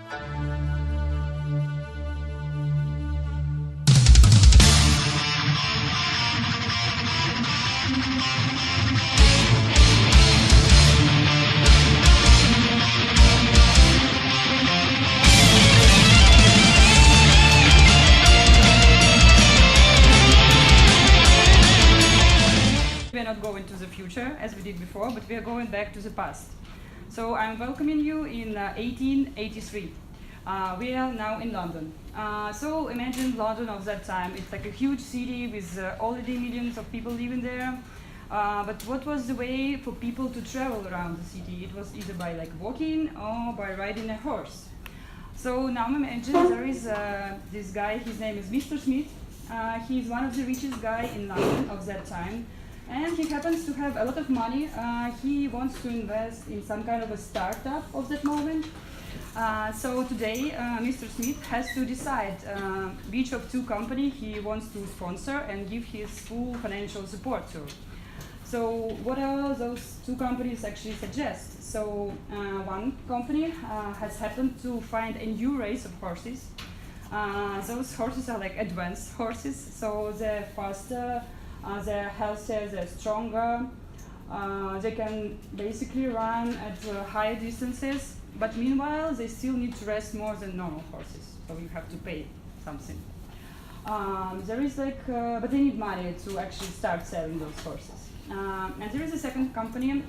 We are not going to the future as we did before, but we are going back to the past. So I'm welcoming you in 1883. We are now in London. So imagine London of that time. It's like a huge city with already millions of people living there. But what was the way for people to travel around the city? It was either by like walking or by riding a horse. So now imagine there is this guy, his name is Mr. Smith. He's one of the richest guys in London of that time. And he happens to have a lot of money. He wants to invest in some kind of a startup of that moment. So today, Mr. Smith has to decide which of two companies he wants to sponsor and give his full financial support to. So what are those two companies actually suggest? So one company has happened to find a new race of horses. Those horses are like advanced horses, so they're faster, they're healthier, they're stronger, they can basically run at higher distances, but meanwhile they still need to rest more than normal horses, so you have to pay something. There is like, but they need money to actually start selling those horses. And there is a second company,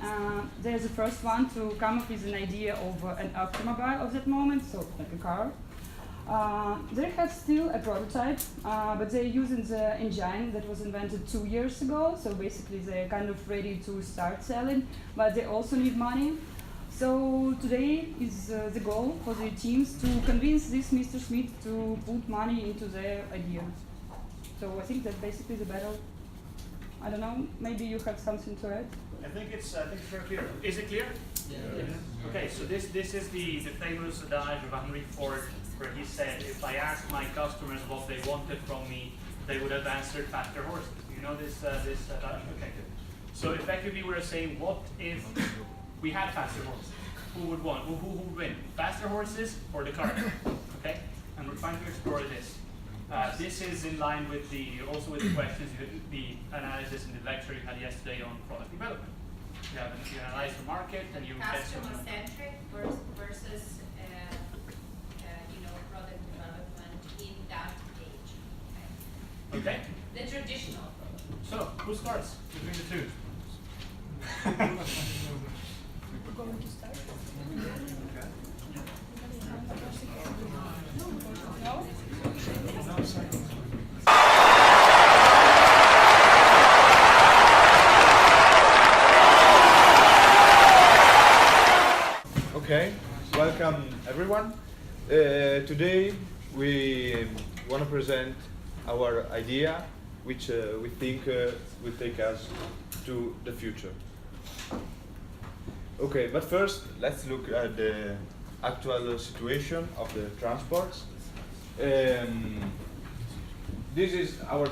there's the first one to come up with an idea of an automobile of that moment, so like a car. They have still a prototype, but they're using the engine that was invented 2 years ago, so basically they're kind of ready to start selling, but they also need money. So today is the goal for the teams to convince this Mr. Smith to put money into their idea. So I think that's basically the battle. I don't know, maybe you have something to add? I think it's very clear. Is it clear? Yes. Okay, so this is the famous adage of Henry Ford, where he said, if I asked my customers what they wanted from me, they would have answered faster horses. You know this adage? Okay, good. So effectively we're saying, what if we had faster horses? Who would win? Who would win? Faster horses or the car? Okay, and we're trying to explore this. This is in line with the questions, the analysis in the lecture you had yesterday on product development. You analyze the market and you get some. Customer-centric versus product development in that age. Okay. The traditional approach. So who starts between the two? We're going to start. No? Okay, welcome everyone. Today we want to present our idea, which we think will take us to the future. Okay, but first let's look at the actual situation of the transports. This is our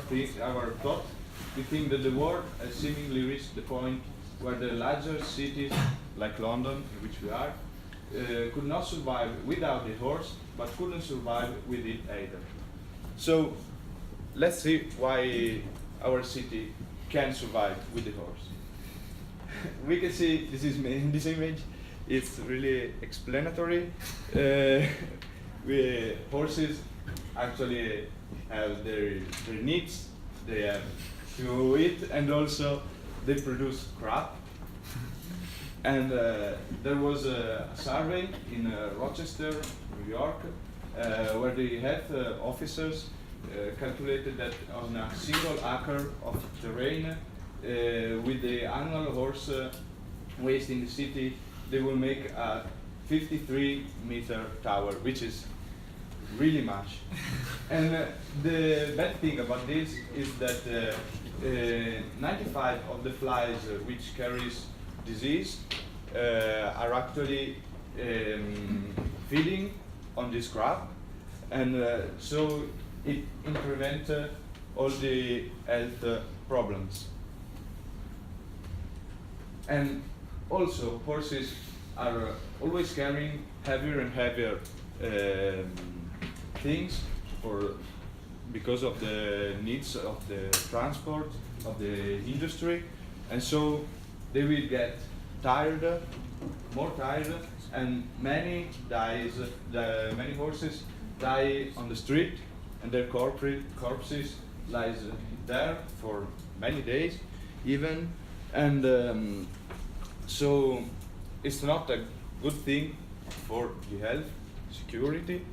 thought. We think that the world has seemingly reached the point where the larger cities, like London, in which we are, could not survive without the horse, but couldn't survive with it either. So let's see why our city can survive with the horse. We can see this image. It's really explanatory. Horses actually have their needs. They have to eat, and also they produce crop. And there was a survey in Rochester, New York, where the health officers calculated that on a single acre of terrain, with the annual horse waste in the city, they will make a 53-meter tower, which is really much. And the bad thing about this is that 95 of the flies which carries disease are actually feeding on this crop, and so it prevents all the health problems. And also horses are always carrying heavier and heavier things because of the needs of the transport, of the industry, and so they will get tired, more tired, and many horses die on the street, and their corpses lies there for many days, even, and so it's not a good thing for the health, security,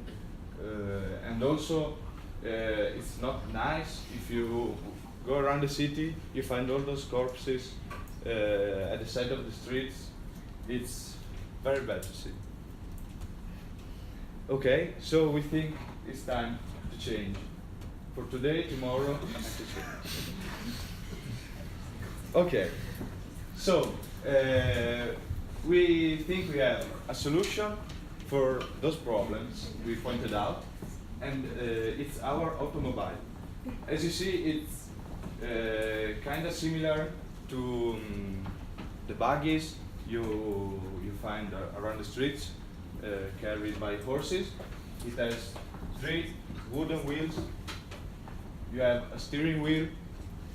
and also it's not nice if you go around the city, you find all those corpses at the side of the streets. It's very bad to see. Okay, so we think it's time to change. For today, tomorrow, and to change. Okay, so we think we have a solution for those problems we pointed out, and it's our automobile. As you see, it's kind of similar to the buggies you find around the streets carried by horses. It has 3 wooden wheels. You have a steering wheel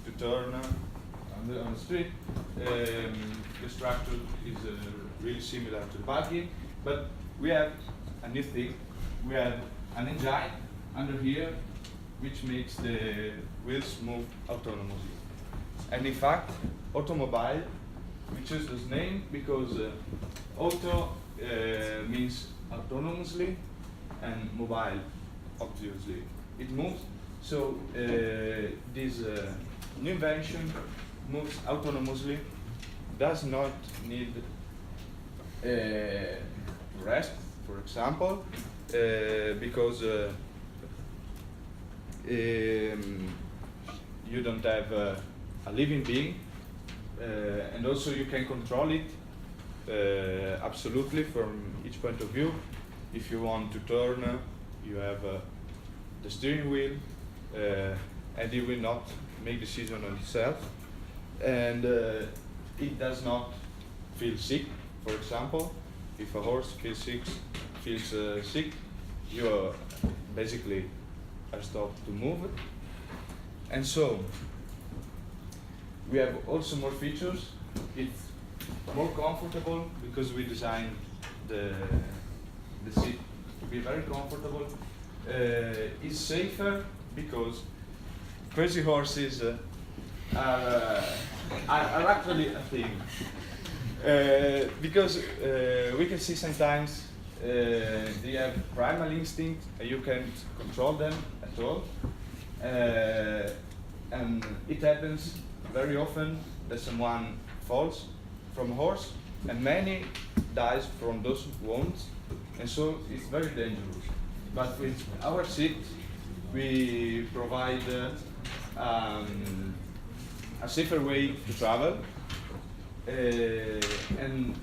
to turn on the street. The structure is really similar to the buggy, but we have a new thing. We have an engine under here which makes the wheels move autonomously. And in fact, automobile, we choose this name because auto means autonomously, and mobile, obviously, it moves. So this new invention moves autonomously, does not need rest, for example, because you don't have a living being, and also you can control it absolutely from each point of view. If you want to turn, you have the steering wheel, and it will not make decision on itself, and it does not feel sick. For example, if a horse feels sick, you basically are stopped to move it. And so we have also more features. It's more comfortable because we designed the seat to be very comfortable. It's safer because crazy horses are actually a thing. Because we can see sometimes they have primal instinct and you can't control them at all. And it happens very often that someone falls from a horse, and many dies from those wounds, and so it's very dangerous. But with our seat, we provide a safer way to travel, and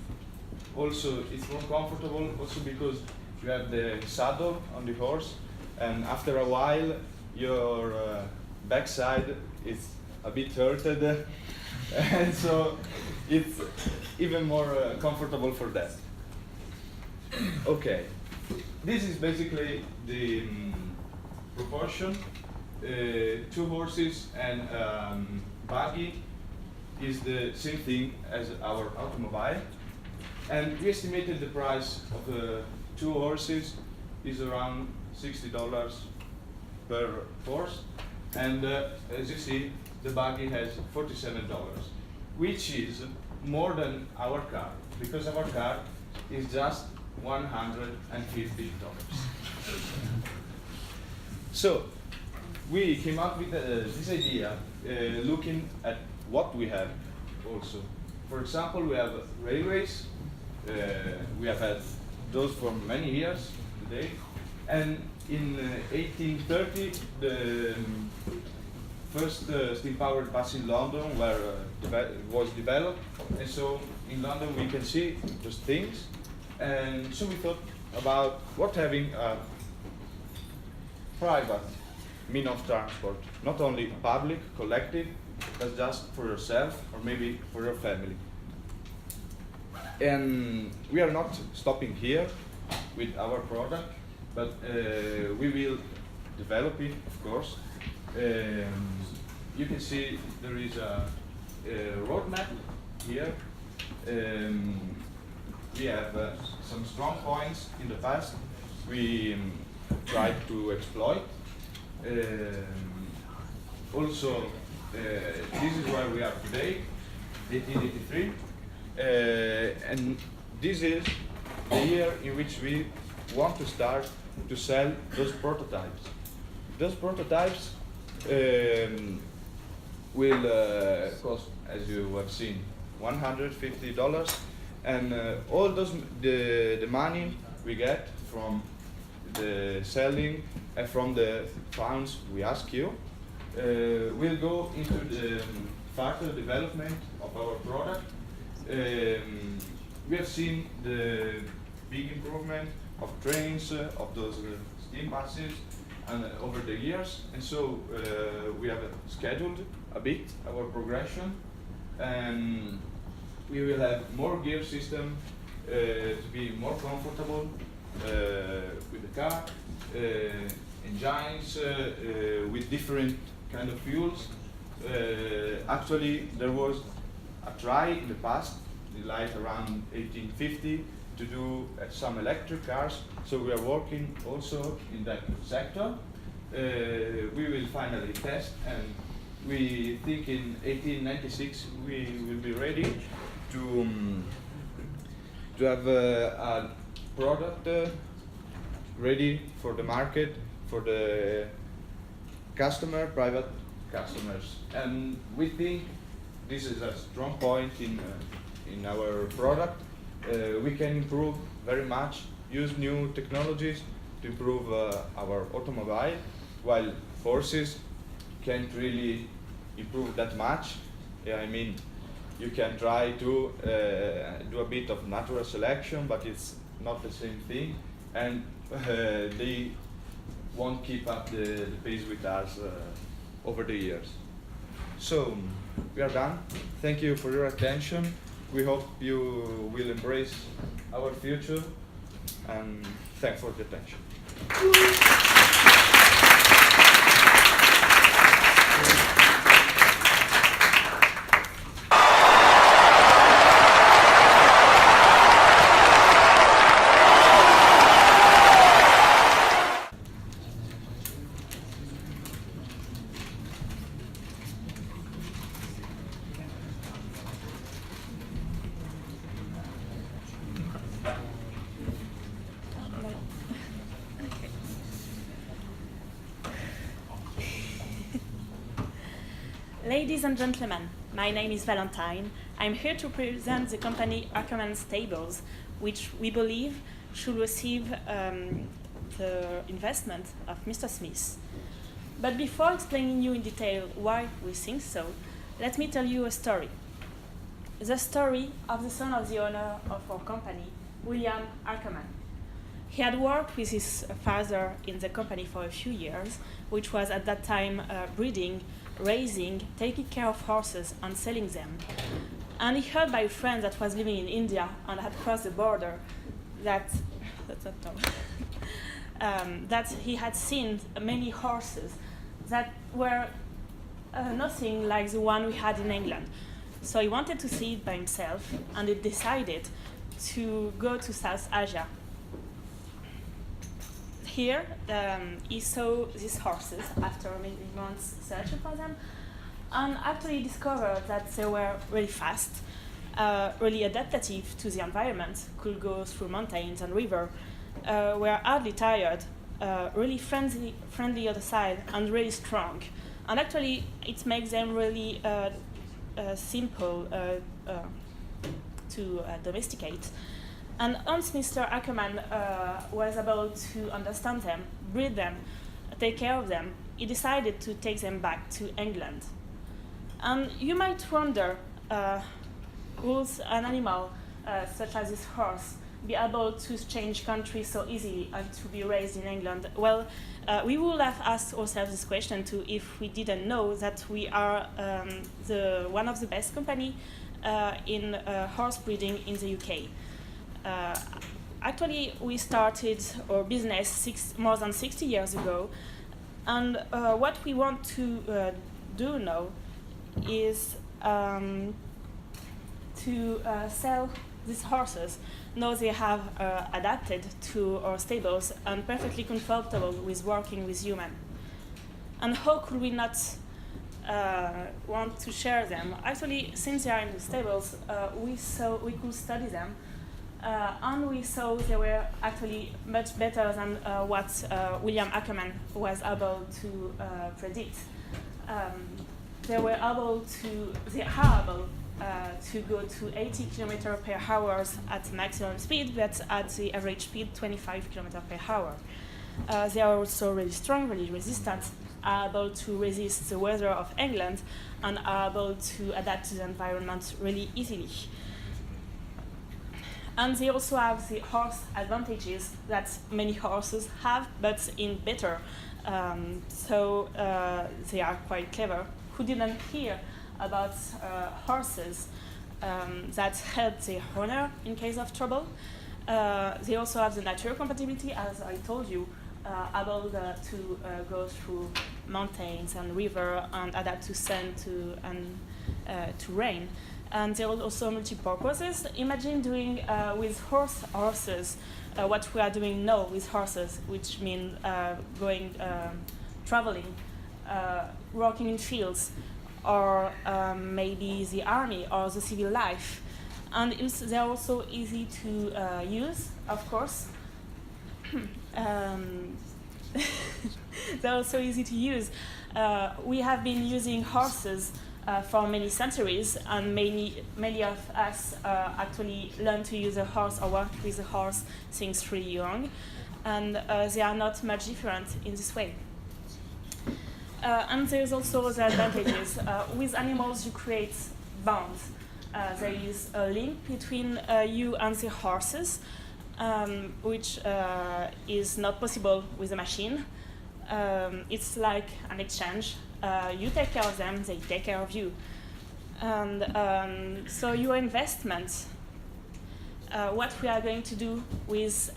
also it's more comfortable also because you have the saddle on the horse, and after a while your backside is a bit hurted, and so it's even more comfortable for that. Okay, this is basically the proportion. 2 horses and buggy is the same thing as our automobile, and we estimated the price of 2 horses is around $60 per horse, and as you see, the buggy has $47, which is more than our car, because our car is just $150. So we came up with this idea, looking at what we have also. For example, we have railways. We have had those for many years today. And in 1830, the first steam-powered bus in London was developed. And so in London we can see those things. And so we thought about what having a private mean of transport, not only public, collective, but just for yourself or maybe for your family. And we are not stopping here with our product. but we will develop it, of course. You can see there is a roadmap here. We have some strong points in the past we tried to exploit. Also, this is where we are today, 1883, and this is the year in which we want to start to sell those prototypes. Those prototypes will cost, as you have seen, $150, and all those the money we get from the selling and from the funds we ask you will go into the further development of our product. We have seen the big improvement of trains, of those steam buses, and over the years, and so we have scheduled a bit our progression, and we will have more gear system to be more comfortable with the car, engines with different kind of fuels. Actually, there was a try in the past, like around 1850, to do some electric cars. So we are working also in that sector. We will finally test, and we think in 1896 we will be ready to have a product ready for the market, for the customer, private customers. And we think this is a strong point in our product. We can improve very much, use new technologies to improve our automobile, while horses can't really improve that much. I mean, you can try to do a bit of natural selection, but it's not the same thing, and they won't keep up the pace with us over the years. So, we are done. Thank you for your attention. We hope you will embrace our future, and thanks for the attention. Ladies and gentlemen, my name is Valentine. I'm here to present the company Ackerman Stables, which we believe should receive the investment of Mr. Smith. But before explaining you in detail why we think so, let me tell you a story. The story of the son of the owner of our company, William Ackerman. He had worked with his father in the company for a few years, which was at that time breeding, raising, taking care of horses and selling them. And he heard by a friend that was living in India and had crossed the border that he had seen many horses that were nothing like the one we had in England. So he wanted to see it by himself, and he decided to go to South Asia. Here, he saw these horses after many months searching for them, and actually discovered that they were really fast, really adaptive to the environment, could go through mountains and rivers, were hardly tired, really friendly on the side, and really strong. And actually, it makes them really simple to domesticate. And once Mr. Ackerman was able to understand them, breed them, take care of them, he decided to take them back to England. And you might wonder, will an animal such as this horse be able to change country so easily and to be raised in England? Well, we would have asked ourselves this question too if we didn't know that we are one of the best company in horse breeding in the UK. Actually, we started our business more than 60 years ago, and what we want to do now is to sell these horses. Now they have adapted to our stables and perfectly comfortable with working with humans. And how could we not want to share them? Actually, since they are in the stables, we could study them, and we saw they were actually much better than what William Ackerman was able to predict. They are able to go to 80 km per hour at maximum speed, but at the average speed 25 km per hour. They are also really strong, really resistant, are able to resist the weather of England, and are able to adapt to the environment really easily. And they also have the horse advantages that many horses have, but in better. So they are quite clever. Who didn't hear about horses that help the owner in case of trouble? They also have the natural compatibility, as I told you, able to go through mountains and river and adapt to sun to rain. And there are also multi-purposes. Imagine doing with horses what we are doing now with horses, which means going traveling, working in fields, or maybe the army or the civil life. And they are also easy to use, of course. They're also easy to use. We have been using horses for many centuries, and many of us actually learn to use a horse or work with a horse since really young, and they are not much different in this way. And there's also the advantages. With animals, you create bonds. There is a link between you and the horses, which is not possible with a machine. It's like an exchange. You take care of them, they take care of you. And so your investment, what we are going to do with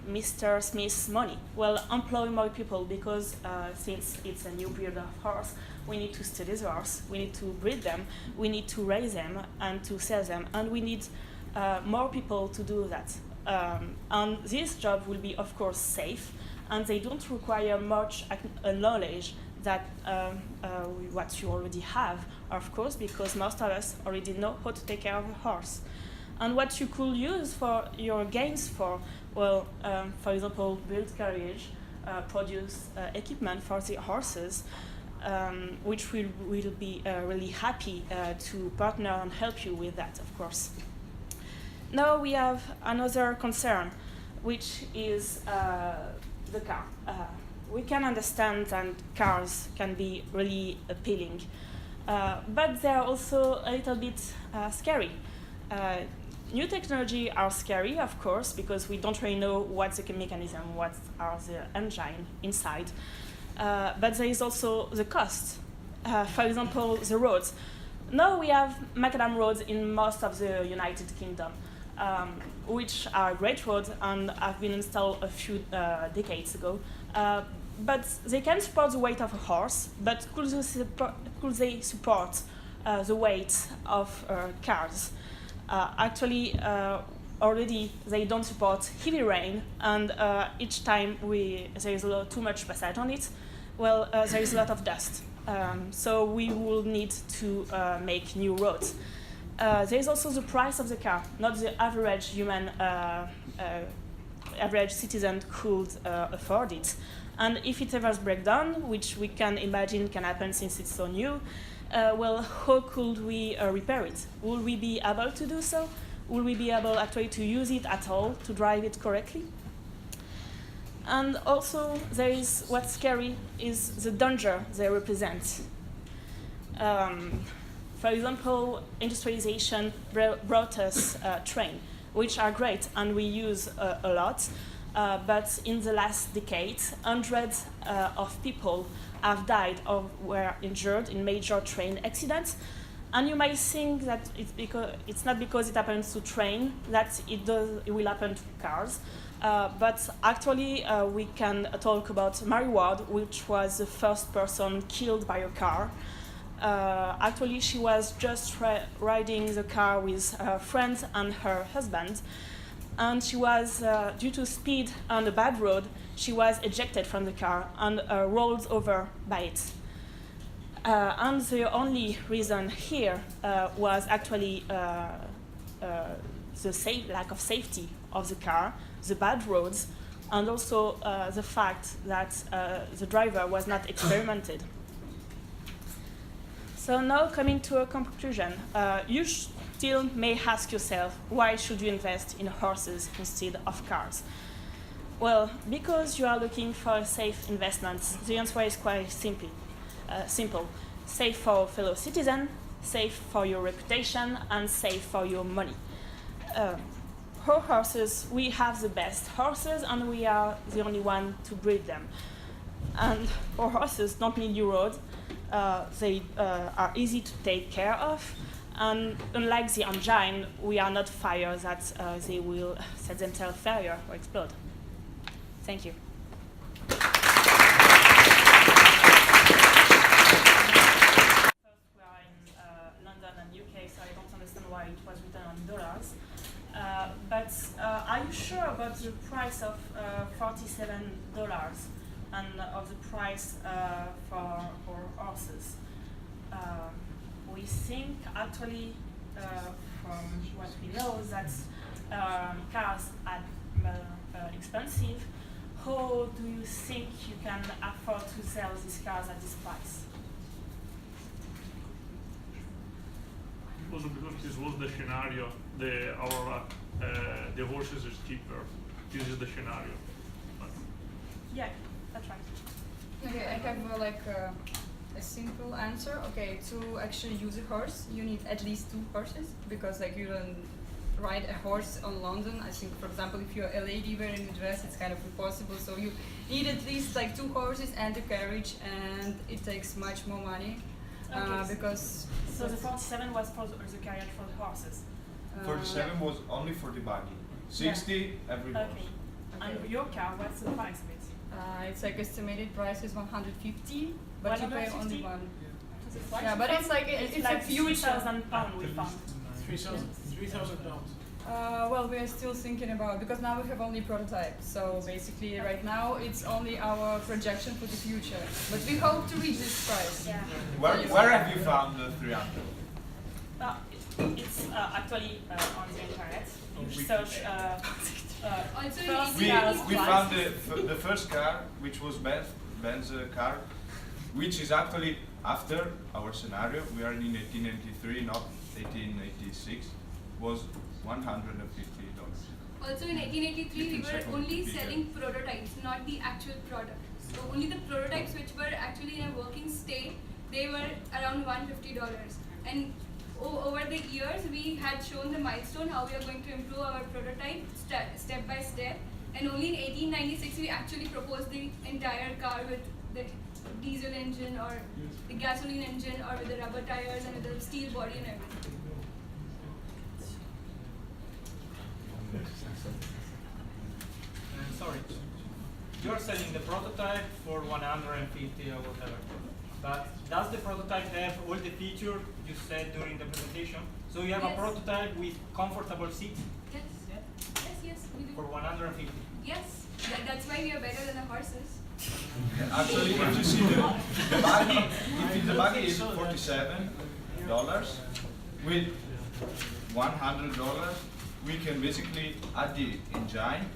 Mr. Smith's money? Well, employ more people, because since it's a new breed of horse, we need to study the horse, we need to breed them, we need to raise them and to sell them, and we need more people to do that. And this job will be, of course, safe, and they don't require much knowledge that what you already have, of course, because most of us already know how to take care of a horse. And what you could use for your gains for, well, for example, build carriage, produce equipment for the horses, which will be really happy to partner and help you with that, of course. Now we have another concern, which is the car. We can understand that cars can be really appealing, but they are also a little bit scary. New technology are scary, of course, because we don't really know what's the mechanism, what are the engine inside. But there is also the cost. For example, the roads. Now we have macadam roads in most of the United Kingdom, which are great roads and have been installed a few decades ago. But they can support the weight of a horse, but could they support the weight of cars? Actually, already they don't support heavy rain, and each time there is too much passage on it, well, there is a lot of dust. So we will need to make new roads. There is also the price of the car, not the average human, average citizen could afford it. And if it ever breaks down, which we can imagine can happen since it's so new, well, how could we repair it? Will we be able to do so? Will we be able actually to use it at all, to drive it correctly? And also, there is what's scary is the danger they represent. For example, industrialization brought us train, which are great and we use a lot. But in the last decade, hundreds of people have died or were injured in major train accidents. And you might think that it's not because it happens to train that it will happen to cars. But actually, we can talk about Mary Ward, which was the first person killed by a car. Actually, she was just riding the car with her friends and her husband. And she was, due to speed on a bad road, she was ejected from the car and rolled over by it. And the only reason here was actually the lack of safety of the car, the bad roads, and also the fact that the driver was not experimented. So now coming to a conclusion, you still may ask yourself, why should you invest in horses instead of cars? Well, because you are looking for a safe investment, the answer is quite simple. Safe for fellow citizens, safe for your reputation, and safe for your money. Our horses, we have the best horses, and we are the only one to breed them. And our horses don't need new roads. They are easy to take care of, and unlike the engine, we are not fire that they will set themselves fire or explode. Thank you. Why it was written on dollars. But are you sure about the price of $47 and of the price for our horses? We think actually from what we know that cars are expensive. How do you think you can afford to sell these cars at this price? Also because this was the scenario, the horses is cheaper. This is the scenario. But yeah, that's right. Okay, I have a simple answer. Okay, to actually use a horse, you need at least 2 horses because you don't ride a horse on London. I think, for example, if you're a lady wearing a dress, it's kind of impossible. So you need at least 2 horses and a carriage, and it takes much more money. Okay, Because so the 47 was for the carriage for the horses. 47 was only for the buggy. 60 every horse. Okay. And your car, what's the price of it? It's estimated price is 150, but you pay 150? only one. Yeah, but it's it's a future. £3,000 we found. 3,000 pounds. Well, we are still thinking about, because now we have only prototype. So basically, right now it's only our projection for the future. But we hope to reach this price. Yeah. Where have you found the 300? It's actually on the internet. You search Also, first We cars found price. the first car, which was Ben's car, which is actually after our scenario. We are in 1883, not 1886. Was $150. Also in 1883, we were only selling prototypes, not the actual product. So only the prototypes which were actually in a working state, they were around $150. And over the years, we had shown the milestone how we are going to improve our prototype step by step. And only in 1896, we actually proposed the entire car with the diesel engine or the gasoline engine or with the rubber tires and with the steel body and everything. Sorry. You're selling the prototype for 150 or whatever. But does the prototype have all the features you said during the presentation? So you have Yes. a prototype with comfortable seats Yes. Yes, we do. for 150. Yes, that's why we are better than the horses. Actually, if you see the buggy, if the buggy is $47 with $100, we can basically add the engine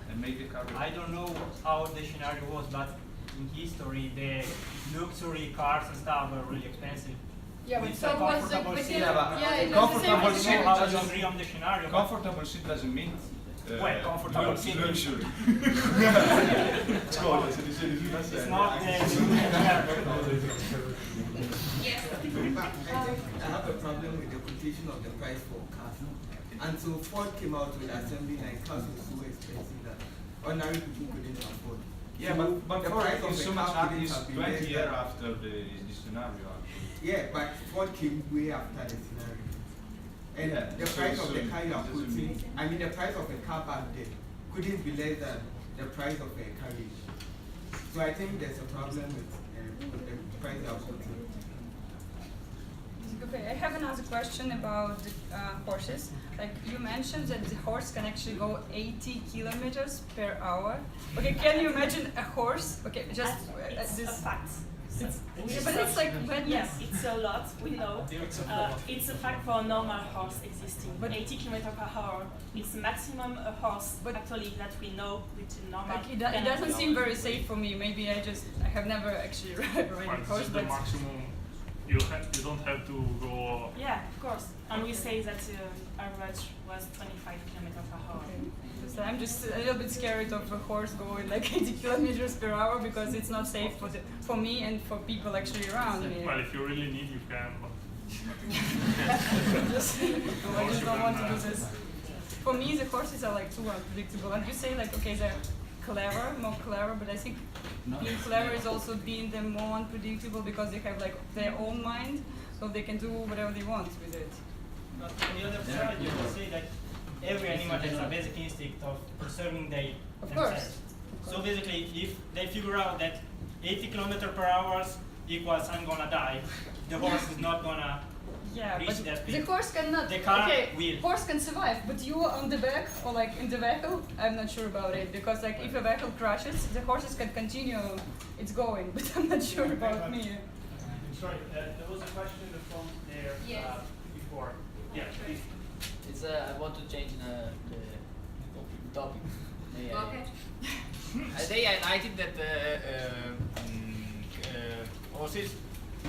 and make the car. I don't know how the scenario was, but in history, the luxury cars and stuff were really expensive. Yeah, but With so a was comfortable the seat. Yeah, but it was the comfortable same seat How do you doesn't- agree on the scenario? but- Comfortable seat doesn't mean Well, comfortable seat. luxury. Scuola, se dice di una It's serie. not Yes. I have a problem with the quotation of the price for cars. And so Ford came out with assembly line cars were so expensive that ordinary people couldn't afford. Yeah, So but the Ford price of is the so much car after couldn't is have been 20 less years than- after the scenario. Actually. Yeah, but Ford came way after the scenario. And Yeah, the so- price of so the car you are it doesn't putting, mean- I mean the price of a car back then couldn't be less than the price of a carriage. So I think there's a problem with the price you are putting. Okay, I have another question about the horses. Like you mentioned that the horse can actually go 80 kilometers per hour. Okay, can you imagine a horse? Okay, just It's a this. fact. But it's like madness. Yes, it's a lot, we know. It's a fact for a normal horse existing. But 80 km per hour, it's maximum a horse But- actually that we know with a normal. Like it doesn't seem very safe for me. Maybe I have never actually ridden But a this horse, is the but maximum. You don't have to go. Yeah, of course. And we say that average was 25 km per hour. okay. I'm just a little bit scared of a horse going like 80 kilometers per hour because it's not safe for me and for people actually around me. Well, if you really need, you can. But I just don't want to do this. For me, the horses are like too unpredictable. And you say like, okay, they're clever, more clever, but I think being clever is also being them more unpredictable because they have like their own mind, so they can do whatever they want with it. But on the other side, you can say that every animal has a basic instinct of preserving Of course. themselves. So basically, if they figure out that 80 km per hour equals I'm gonna die, the horse is not gonna Yeah, reach but that the speed. horse cannot. The car okay, will. horse can survive, but you on the back or like in the vehicle, I'm not sure about it because like if a vehicle crashes, the horses can continue it's going, but I'm not sure about me. Sorry, there was a question from there Yes. before. Yeah, please. It's I want to change the topic. Okay. I think that horses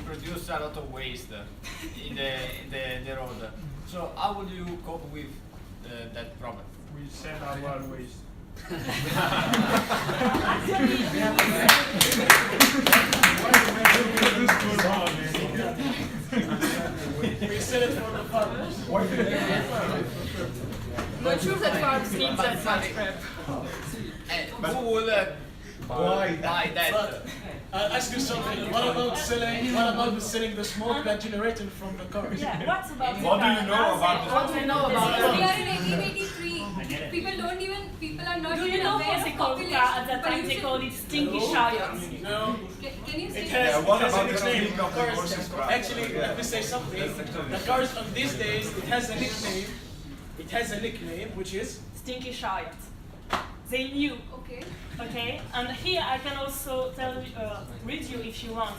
produce a lot of waste in the road. So how would you cope with that problem? we send our waste. We sell it for the farmers. Not sure that farms need that But- much prep. Who will buy that? I'll ask you something. What about selling the smoke that generated from the cars? Yeah, what about What do you know about this? What do you know about We that? are in 1883. People are not Do you even know aware what of they called the car at that time? They called it stinky chariots. No. Can you say It Yeah, has, what it has about a the nickname. technique of the horses crap? Actually, let me say something. The cars of these days, it has a nickname. It has a nickname, which is Stinky chariot. They knew. okay? Okay, and here I can also read you if you want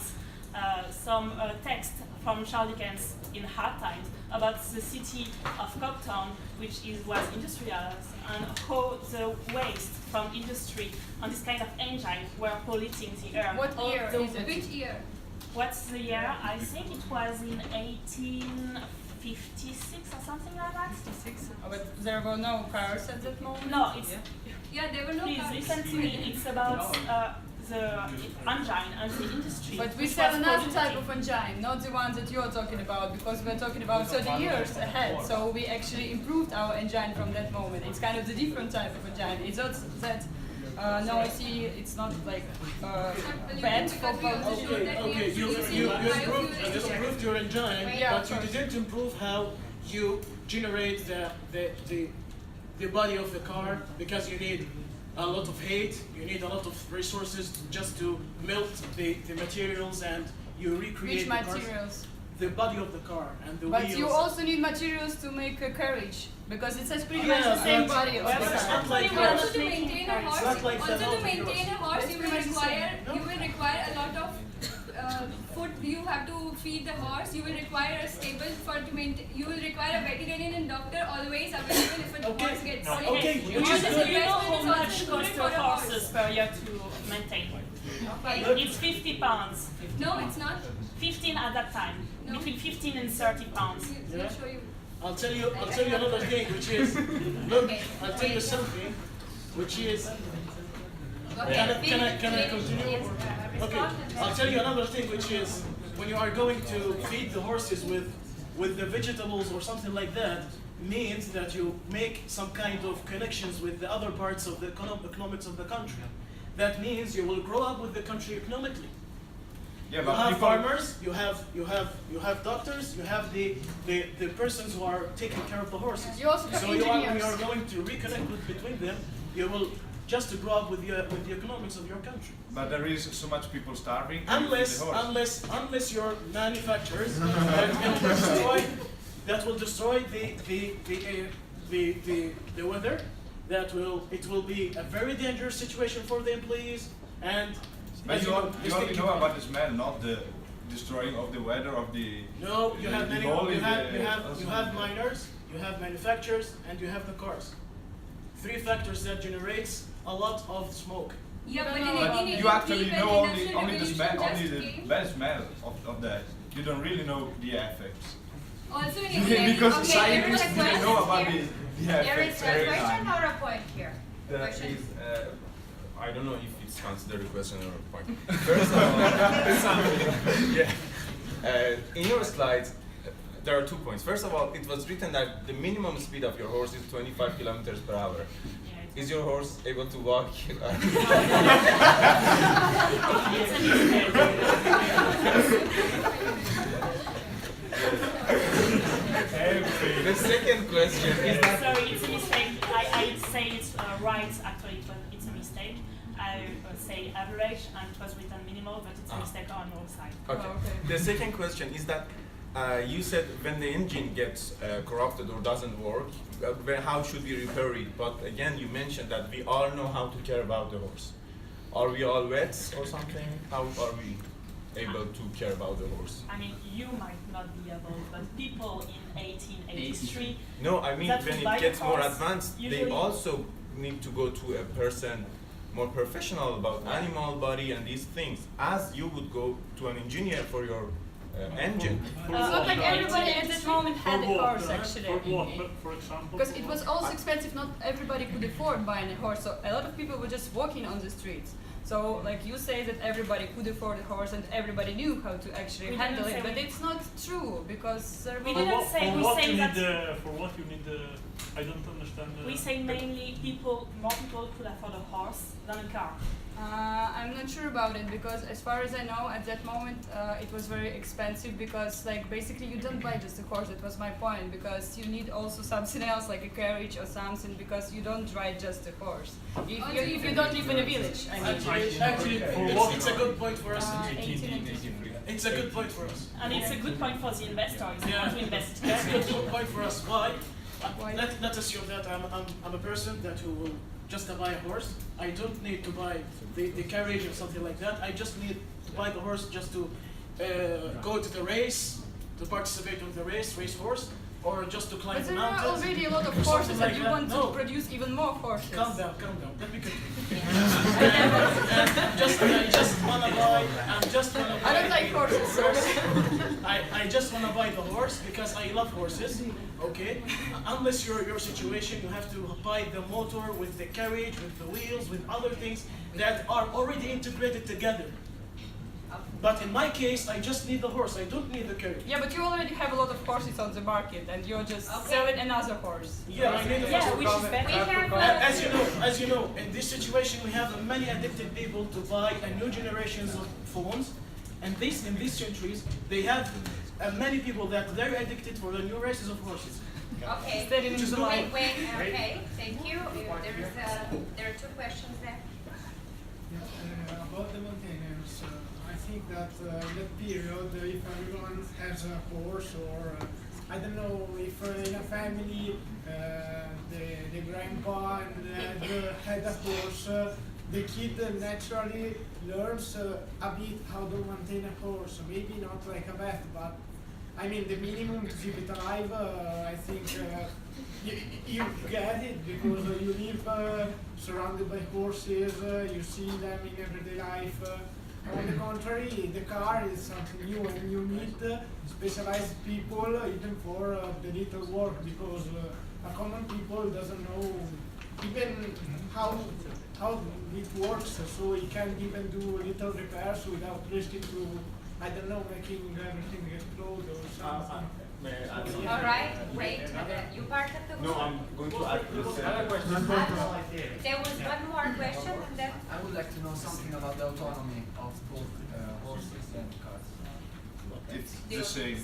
some text from Charles Dickens in Hard Times about the city of Coptown, which was industrialized, and how the waste from industry and this kind of engine were polluting the air. What All year the- is it? Which year? What's the year? I think it was in 1856 or something like that. 56. Oh, but there were no cars at that moment? No, it's Yeah, there were no please cars. listen to me. It's about the engine and the industry. But we which sell was another polluting. type of engine, not the one that you're talking about, because we're talking about 30 years ahead. So we actually improved our engine from that moment. It's kind of the different type of engine. It's not that noisy, it's not like bad for pollution. okay. You improved your engine, Yeah, but of you course. didn't improve how you generate the body of the car, because you need a lot of heat, you need a lot of resources just to melt the materials, and you recreate Which the cars. materials? The body of the car and the But wheels. you also need materials to make a carriage, because it says pretty Yeah, much the same but- body of but the it's car. not like We are Also not to making maintain a cars. horse, Not like also to 7,000 maintain a horse, That's you pretty will much the require same. you will require a lot of food. You have to feed the horse. You will require a stable for to maintain. You will require a veterinarian and doctor always available if a Okay. horse gets sick. Okay, Do which you is know good. how Investment is much also costs included your for a horse. horses per year to maintain? It's 50 pounds. No, it's not. 15 at that time. No. Between 15 and 30 pounds. We'll show you. I'll tell you another thing, which is, look, Okay. I'll tell you something, which is, Okay. can I continue? Yes. Okay, I'll tell you another thing, which is, when you are going to feed the horses with the vegetables or something like that, means that you make some kind of connections with the other parts of the economics of the country. that means you will grow up with the country economically. Yeah, You but have people, farmers, you have doctors, you have the persons who are taking care of the horses. You also have So when you engineers. are going to reconnect between them, you will just to grow up with the economics of your country. but there is so much people starving. with Unless the horse. unless your manufacturers that will destroy the weather, it will be a very dangerous situation for the employees, and But as you, the you state only know about the smell, not the destroying of the weather of the. No, you have the many. ball You in have the- you have miners, you have manufacturers, and you have the cars. Three factors that generates a lot of smoke. Yeah, but in But 1883, you actually when know the only Industrial the smell, Revolution only just the came, bad smell of that. You don't really know the effects. also in 1883, Because okay, scientists there is a didn't know question about here. the There effects is a every question time. or a point here? That Question. is, I don't know if it's considered a question or a point. First of all, in your slides, there are 2 points. First of all, it was written that the minimum speed of your horse is 25 kilometers per hour. Is your horse able to walk? The second question is that Sorry, it's a mistake. I say it's right, actually it's a mistake. I say average, and it was written minimal, but it's a mistake on all sides. okay. The second question is that you said when the engine gets corrupted or doesn't work, how should we repair it? But again, you mentioned that we all know how to care about the horse. Are we all vets or something? How are we able to care about the horse? I mean, you might not be able, but people in 1883. No, I mean that when would buy it a gets more horse, advanced, they usually- also need to go to a person more professional about animal body and these things, as you would go to an engineer for your engine. It's not like everybody at that moment had a horse, actually. For what, for example? Because it was also expensive, not everybody could afford buying a horse, so a lot of people were just walking on the streets. So, like you say that everybody could afford a horse and everybody knew how to actually We handle didn't it, say but we- it's not true because there We were didn't say- we say that- For what you need the, I don't understand. We say mainly more people could afford a horse than a car. I'm not sure about it because as far as I know at that moment it was very expensive because like basically you don't buy just a horse, that was my point, because you need also something else like a carriage or something because you don't ride just a horse. If you don't live in a village, I mean. Actually, it's a good point for us. It's a good point for us. And it's a good point for the investors. They want to invest. It's a good point for us. Why? Let's assume that I'm a person that who will just buy a horse. I don't need to buy the carriage or something like that. I just need to buy the horse just to go to the race, to participate in the race horse, or just to climb But the there are mountains. already a lot of or something horses like and you that. want No. to produce even more horses. Calm down. Let me continue. I just wanna buy. I don't like horses, so I just wanna buy the horse because I love horses. Okay. Unless your situation, you have to buy the motor with the carriage, with the wheels, with other things that are already integrated together. But in my case, I just need the horse. I don't need the carriage. yeah, but you already have a lot of horses on the market and you're just selling another horse. Yeah, I need the Yeah, horse. which is better. We have As you know, in this situation we have many addicted people to buy a new generations of phones, and in these centuries they have many people that they're addicted for the new races of horses. Okay. Steady Which is in the life. Okay, thank you. There are two questions there. About the maintenance, I think that in that period, if everyone has a horse or I don't know if in a family the grandpa and the dad had a horse, the kid naturally learns a bit how to maintain a horse. Maybe not like a vet, but I mean the minimum to keep it alive. I think you get it because you live surrounded by horses. You see them in everyday life. On the contrary, the car is something new, and you need specialized people even for the little work because a common people doesn't know even how it works, so he can even do little repairs without risking to, I don't know, making everything explode or something. All right, great. You part of the No, group? I'm going to add this. There was one more question, and then I would like to know something about the autonomy of both horses and cars. It's the same.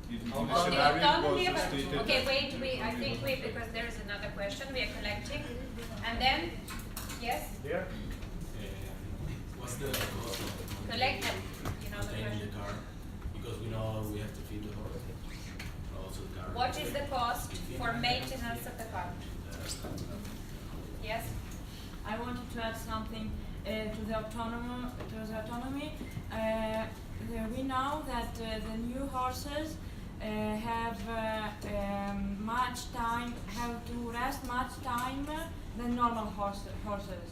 In the the scenario autonomy was of stated. okay, wait, I think because there is another question we are collecting, and then yes, There? What's the cost of collect them. You know the maintaining question. the car? Because we know we have to feed the horse. Also the car. What is the cost for maintenance of the car? Yes. I wanted to add something to the autonomy. We know that the new horses have to rest much time than normal horses.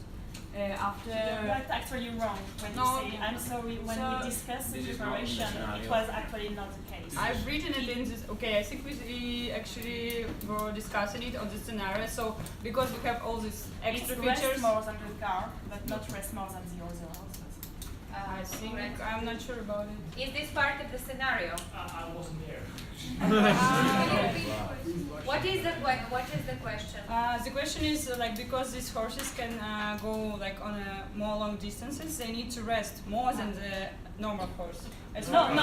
After That's actually wrong when No. you say, I'm sorry, when So- we discussed the This is not preparation, the scenario. it was actually not the case. I've written it in this. Okay, I think we actually were discussing it on the scenario. So because we have all these extra It's rest features, more than the car, but not rest more than the other horses. I think I'm not sure about it. Is this part of the scenario? I wasn't there. What is the question? The question is like because these horses can go like on more long distances, they need to rest more than the normal horse. No.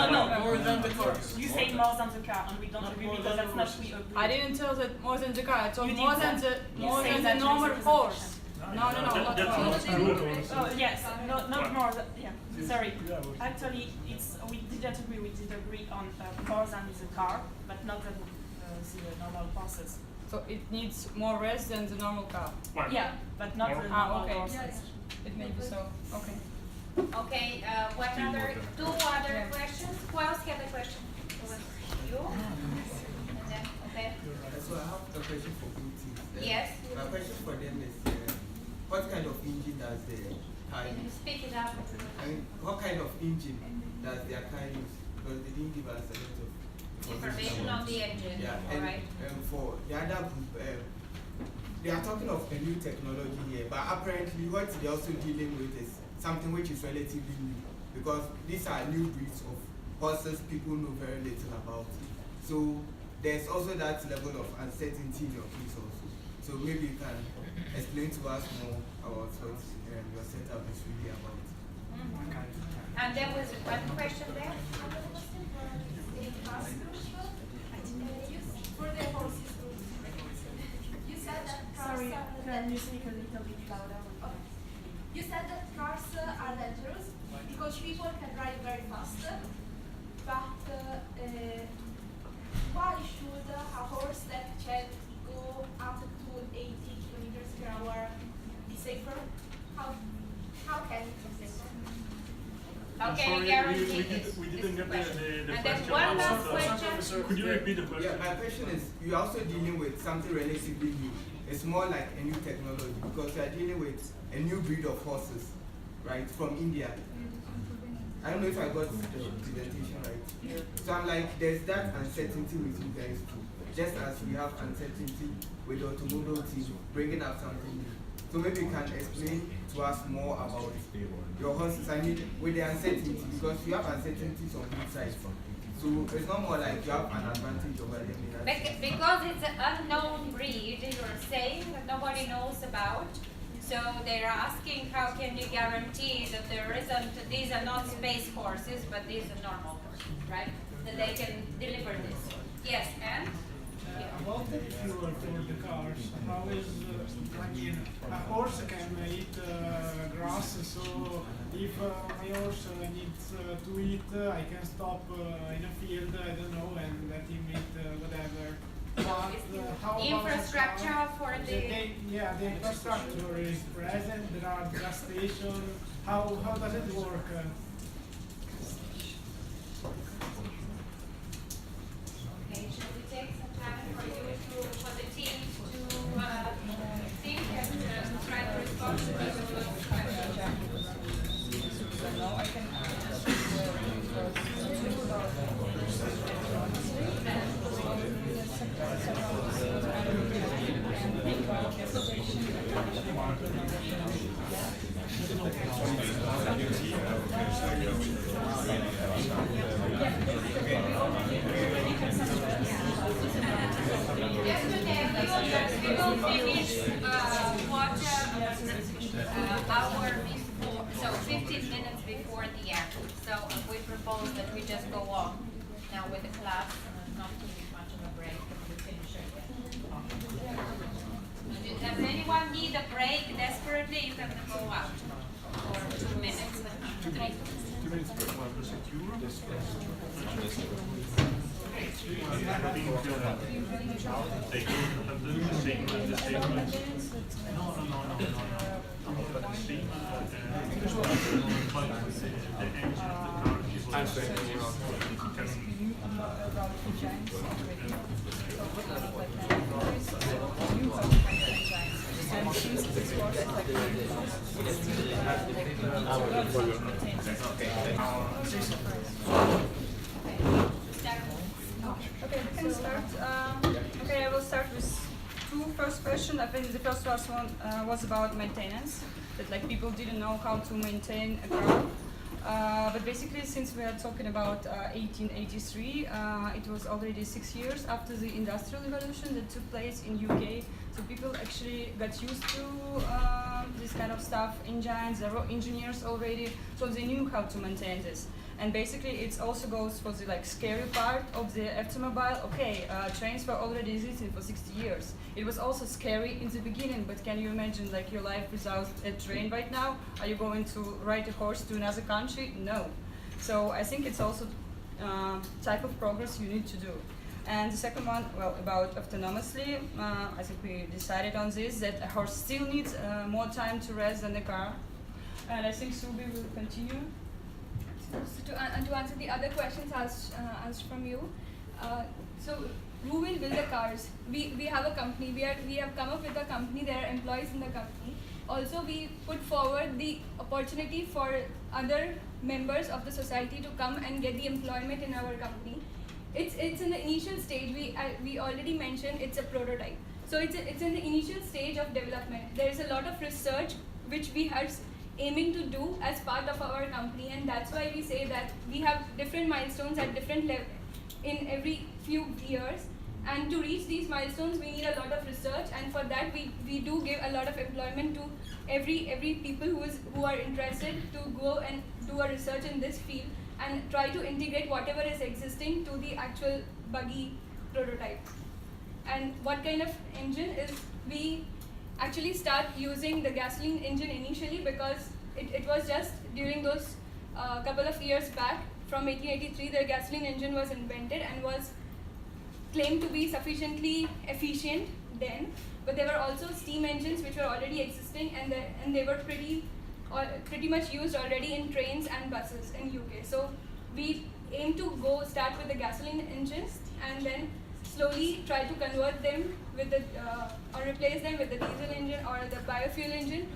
More than the car. You say more than the car, and we don't agree because that's not we agree. I didn't tell that more than the car. I told You more did than that. the You more say than that the during normal the horse. presentation. No, not That's not true. Oh yes, not more. Yeah, sorry. Actually, we didn't agree. We did agree on more than the car, but not the normal horses. So it needs more rest than the normal car. Right. Yeah, but not the Ah, normal okay. horses. It may be so. Okay. Okay. What other? Two other questions. Who else had a question? You. And then okay. So I have a question for both teams. Yes. My question for them is, what kind of engine does the car Can you use? speak it up? And what kind of engine does their car use? Because they didn't give us a lot of Information on the engine. Yeah, All and right. for the other group, they are talking of a new technology here, but apparently what they're also dealing with is something which is relatively new, because these are new breeds of horses people know very little about. So there's also that level of uncertainty in your case also. So maybe you can explain to us more about what your setup is really about. And there was one question there. For the horses group, you said that cars Sorry, are can you speak a little bit louder? You said that cars are dangerous because people can drive very fast, but why should a horse that can go up to 80 kilometers per hour be safer? How can it be safer? How can you Sorry, guarantee this? we didn't get the And then question. one last Also, question. Could you repeat the question? Yeah, my question is, you're also dealing with something relatively new. It's more like a new technology because you are dealing with a new breed of horses, right, from India. I don't know if I got the presentation right. So I'm like, there's that uncertainty with you guys too. Just as we have uncertainty with the automobile team bringing up something new. So maybe you can explain to us more about your horses. I mean, with the uncertainty, because you have uncertainties on both sides. So it's not more like you have an advantage over them. Because it's an unknown breed, you're saying that nobody knows about. So they're asking how can you guarantee that there isn't, these are not space horses, but these are normal horses, right? That they can deliver this. Yes, and? About the fuel for the cars, how is, I mean, a horse can eat grass, so if my horse needs to eat, I can stop in a field, I don't know, and let him eat whatever. But how about Infrastructure for the... Yeah, the infrastructure is present, there are gas stations, how does it work? Okay, should we take some time for you for the team to think and try to respond to these questions? minutes before the end. So we propose that we just go on now with the class, not too much of a break, and we finish again. Does anyone need a break desperately? You can go out for 2 minutes. 3. 2 minutes per one. Does it euro? They have the same. But the same. The engine of the car Okay, we can start. Okay, I will start with two first questions. I think the first one was about maintenance, that like people didn't know how to maintain a car. But basically, since we are talking about 1883, it was already 6 years after the Industrial Revolution that took place in UK. So people actually got used to this kind of stuff, engines, there were engineers already, so they knew how to maintain this. And basically, it also goes for the like scary part of the automobile. Okay, trains were already existing for 60 years. It was also scary in the beginning, but can you imagine like your life without a train right now? Are you going to ride a horse to another country? No. So I think it's also type of progress you need to do. And the second one, well, about autonomously, I think we decided on this, that a horse still needs more time to rest than a car. And I think Subi will continue. So to answer the other questions asked from you, so who will build the cars? We have a company. We have come up with a company. There are employees in the company. Also, we put forward the opportunity for other members of the society to come and get the employment in our company. It's in the initial stage. We already mentioned it's a prototype. So it's in the initial stage of development. There is a lot of research which we are aiming to do as part of our company, and that's why we say that we have different milestones at different levels in every few years, and to reach these milestones we need a lot of research, and for that we do give a lot of employment to every people who are interested to go and do a research in this field and try to integrate whatever is existing to the actual buggy prototype. And what kind of engine is, we actually start using the gasoline engine initially because it was just during those couple of years back, from 1883, the gasoline engine was invented and was claimed to be sufficiently efficient then, but there were also steam engines which were already existing, and they were pretty much used already in trains and buses in UK. So we aim to start with the gasoline engines and then slowly try to convert them with the or replace them with the diesel engine or the biofuel engine.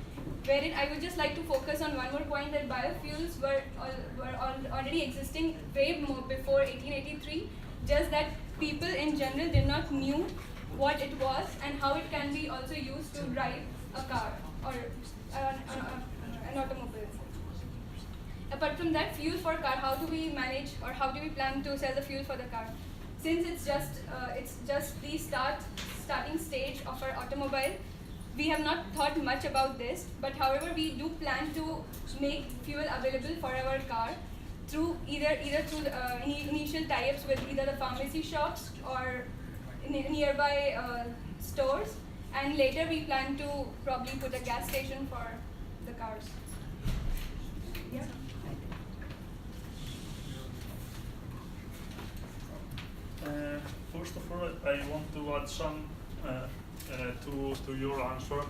Wherein I would just like to focus on one more point, that biofuels were already existing way more before 1883. Just that people in general did not knew what it was and how it can be also used to drive a car or an automobile. Apart from that, fuel for car, how do we manage or how do we plan to sell the fuel for the car? Since it's just the starting stage of our automobile, we have not thought much about this, but however we do plan to make fuel available for our car through either through initial tie-ups with either the pharmacy shops or nearby stores, and later we plan to probably put a gas station for the cars. Yeah. First of all, I want to add some to your answer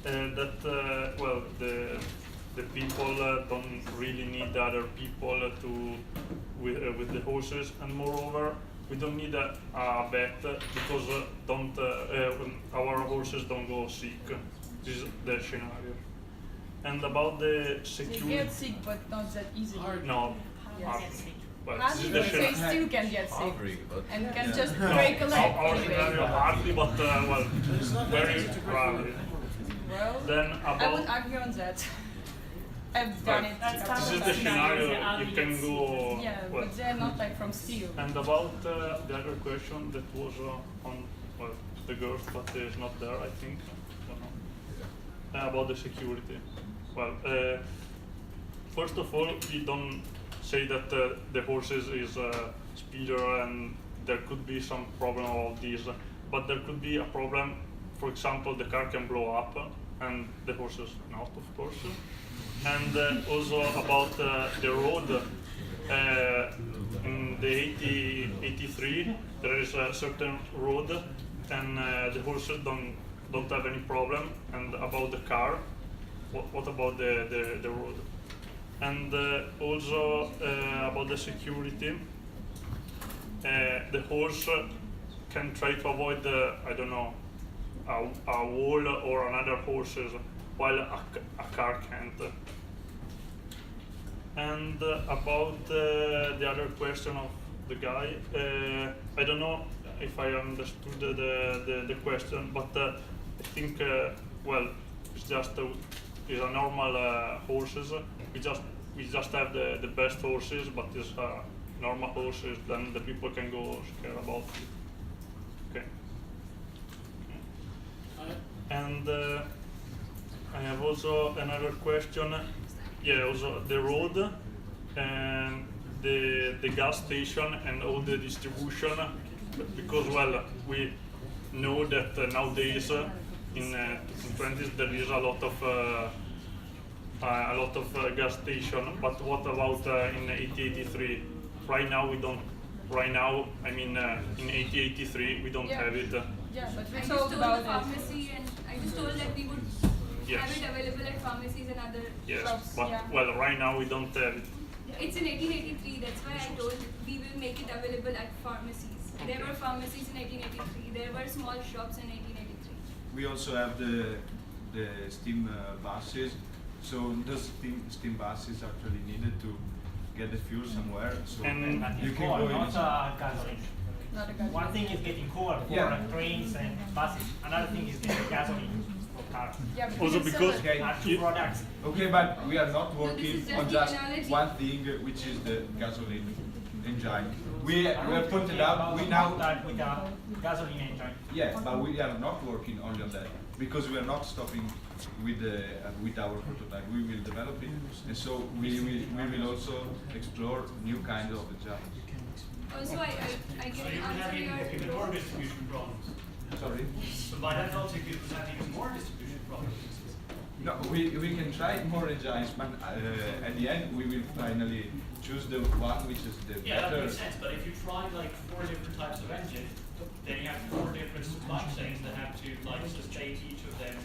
that well, the people don't really need other people with the horses, and moreover, we don't need a vet because our horses don't go sick. This is the scenario. And about the security, they get sick, but not that easily. No. Yes. Well, Hardly, but they still can get sick and can just no, break a leg. Our scenario hardly, but well, very rarely. Well, then about I would argue on that. I've done it. This is the scenario you can go. Yeah, well. but they're not like from steel. And about the other question that was on the girls, but is not there, I think. Don't know. About the security. Well, first of all, we don't say that the horses is speeder and there could be some problem about this, but there could be a problem. For example, the car can blow up and the horses not, of course. And also about the road. In the 83, there is a certain road, and the horses don't have any problem. And about the car, what about the road? And also about the security, the horse can try to avoid I don't know, a wall or another horses, while a car can't. And about the other question of the guy, I don't know if I understood the question, but I think well, it's just it's a normal horses. We just have the best horses, but it's normal horses. Then the people can go care about it. Okay. And I have also another question. Yeah, also the road and the gas station and all the distribution, because well, we know that nowadays in 20s there is a lot of gas station. But what about in 8083? Right now we don't. Right now, I mean, in 8083 we don't have it. Yeah, but I we just talked told about the pharmacy, and I just told that we would have it available at pharmacies and other shops. But well, right now we don't have it. It's in 1883. That's why I told we will make it available at pharmacies. There were pharmacies in 1883. There were small shops in 1883. We also have the steam buses. So those steam buses actually needed to get the fuel somewhere. So And you can coal, go not in. gasoline. Not a gasoline. One thing is getting coal for trains and buses. Another thing is getting gasoline for cars. Yeah, but Also we can because sell it. Are two products. Okay, but we are not this working is just on the just analogy. one thing, which is the gasoline engine. We have pointed out, we About now, that with a gasoline engine. yeah, but we are not working only on that, because we are not stopping with our prototype. We will develop it, and so we will also explore new kinds of engines. Also, I So can you could have answer even your more distribution problems. Sorry? So by that logic, you could have even more distribution problems. No, we can try more engines, but at the end we will finally choose the one which is the Yeah, that better. makes sense. But if you try like 4 different types of engine, then you have 4 different supply chains that have to like sustain each of them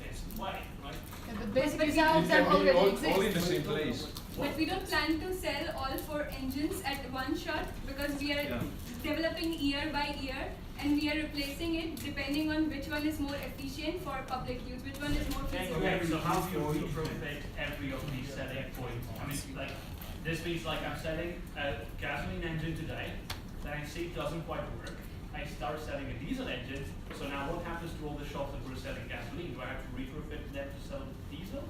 in some way, right? Yeah, but basically But some of It them can be already all in the exist. same place. But we don't plan to sell all 4 engines at one shot because we are Yeah. developing year by year, and we are replacing it depending on which one is more efficient for public use, which one is more feasible. Okay, so how do you retrofit every of these selling points? I mean, like, this means like I'm selling a gasoline engine today, then I see it doesn't quite work. I start selling a diesel engine, so now what happens to all the shops that were selling gasoline? Do I have to retrofit them to sell diesel?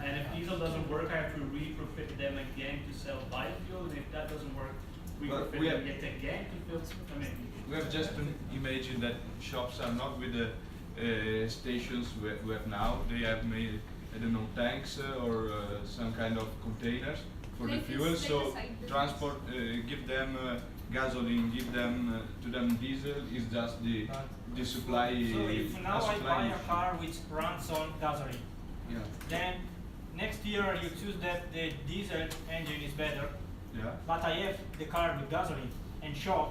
And if diesel doesn't work, I have to retrofit them again to sell biofuel, and if that doesn't work, retrofit we them have- yet again to fill, I mean, We have just to imagine that shops are not with the stations we have now. They have made, I don't know, tanks or some kind of containers for the Like fuel. it's like So a side business. transport, give them gasoline, give them to them diesel is just the supply. So if now I supply buy a issue. car which runs on gasoline, Yeah. then next year you choose that the diesel engine is better, Yeah. but I have the car with gasoline, and shop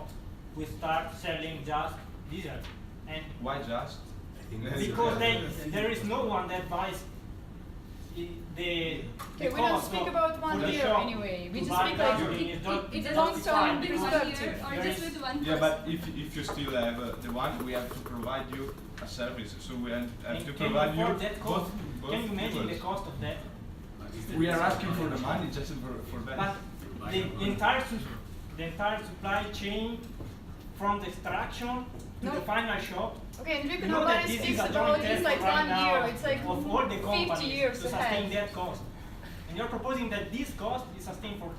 will start selling just diesel. And Why just? because there is no one that buys the Okay, we don't cost speak of- about for one the year shop anyway. We to just buy speak like gasoline is not- It is doesn't justified start in because 1 perspective. year or there just is- with one Yeah, person. but if you still have the one, we have to provide you a service. So we have to Can you provide you afford that cost? both Can you imagine the fuels. cost of that? We are asking for the money just for that. But the entire supply chain from the extraction to No. the final shop. Okay, and we You can know that nobody this speaks is a about joint this effort like right 1 year. now It's like of all the 50 companies years to sustain ahead. that cost. And you're proposing that this cost is sustained for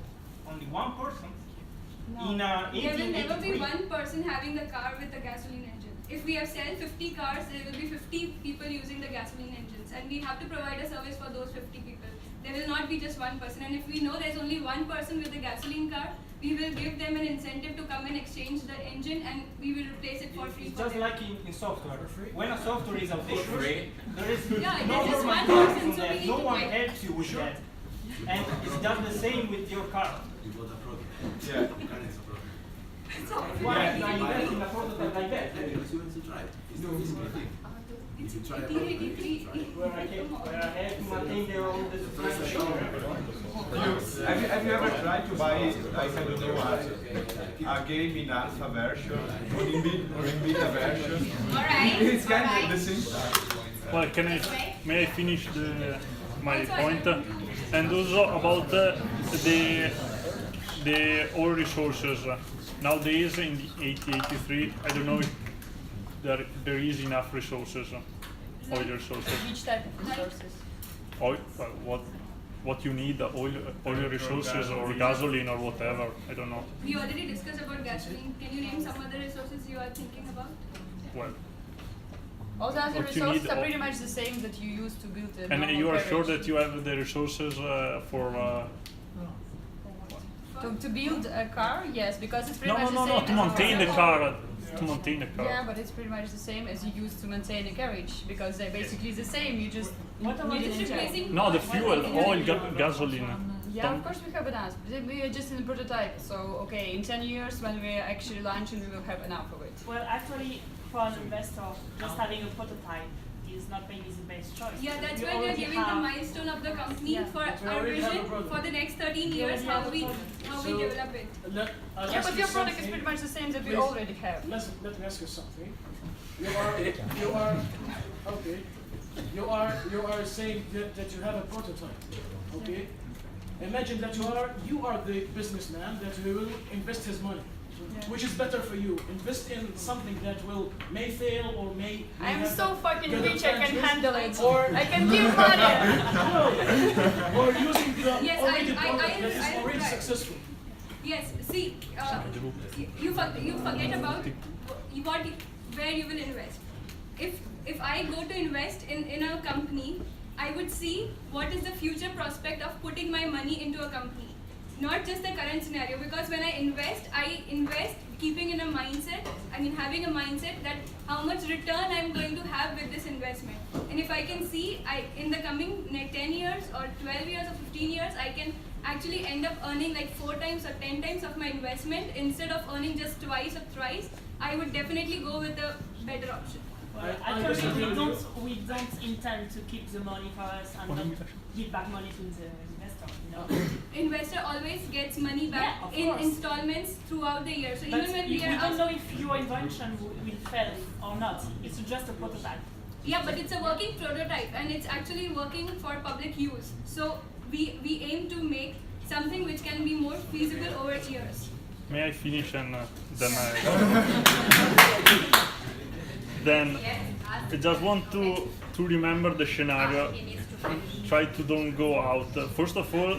only one person in There will never be 1883. one person having the car with the gasoline engine. If we have sell 50 cars, there will be 50 people using the gasoline engines, and we have to provide a service for those 50 people. There will not be just one person. And if we know there's only one person with a gasoline car, we will give them an incentive to come and exchange the engine, and we will replace it for free. It's just like in software. When a software is outdated, there is Yeah, no there's just one government person, so we that need no to one pay. helps you with that. And it's just the same with your car. You bought a product. Yeah. Why are you investing a prototype like that? Because you want to try it. It's the physical thing. If you try a prototype, you try it. Where I have to maintain all the supply chain. Have you ever tried to buy, like, I don't know, a game in alpha version or in beta version? Alright, It's kind alright. of the same. Well, may I finish my point? And also about the oil resources. Nowadays in the 8083, I don't know if there is enough resources, oil resources. Which type of resources? Oil, what you need, oil resources or gasoline or whatever. I don't know. We already discussed about gasoline. Can you name some other resources you are thinking about? Well, All the other what you resources need are all- pretty much the same that you use to build a and normal you are sure carriage. that you have the resources for. To build a car, yes, because it's pretty No, much no, the no, same. to as maintain the a- car. To maintain the car. Yeah, but it's pretty much the same as you use to maintain a carriage, because they're basically the same. You just What about need an just engine. replacing No, the fuel, oil, gasoline. Yeah, of course we have enough. But we are just in the prototype, so okay, in 10 years when we actually launch, we will have enough of it. Well, actually, for an investor, just having a prototype is not maybe the best choice. Yeah, that's You why we are already giving the have- milestone of the company Yeah. for But we our already have a vision product. for the next 13 We years, already how have a we So, develop it. Yeah, but your product is pretty much the same that we Please. already have. Let me ask you something. You are saying that you have a prototype, okay? Imagine that you are the businessman that will invest his money. Which is better for you? Invest in something that may fail or may I'm have so fucking good rich, I can advantages, handle it. Or I can give money. or using the Yes, already I- product that is I'll already try. successful. Yes, see, you forget about where you will invest. If I go to invest in a company, I would see what is the future prospect of putting my money into a company, not just the current scenario. Because when I invest keeping in a mindset, having a mindset that how much return I'm going to have with this investment. And if I can see in the coming 10 years or 12 years or 15 years, I can actually end up earning like 4 times or 10 times of my investment instead of earning just twice or thrice, I would definitely go with a better option. Well, actually, we don't intend to keep the money for us and not give back money to the investor. Investor always gets money back Yeah, of in course. installments throughout the year. So But even when we we are don't know if your invention will fail or not. It's just a prototype. yeah, but it's a working prototype and it's actually working for public use. So we aim to make something which can be more feasible over years. May I finish and then then I just want to remember the scenario. Try to don't go out. First of all,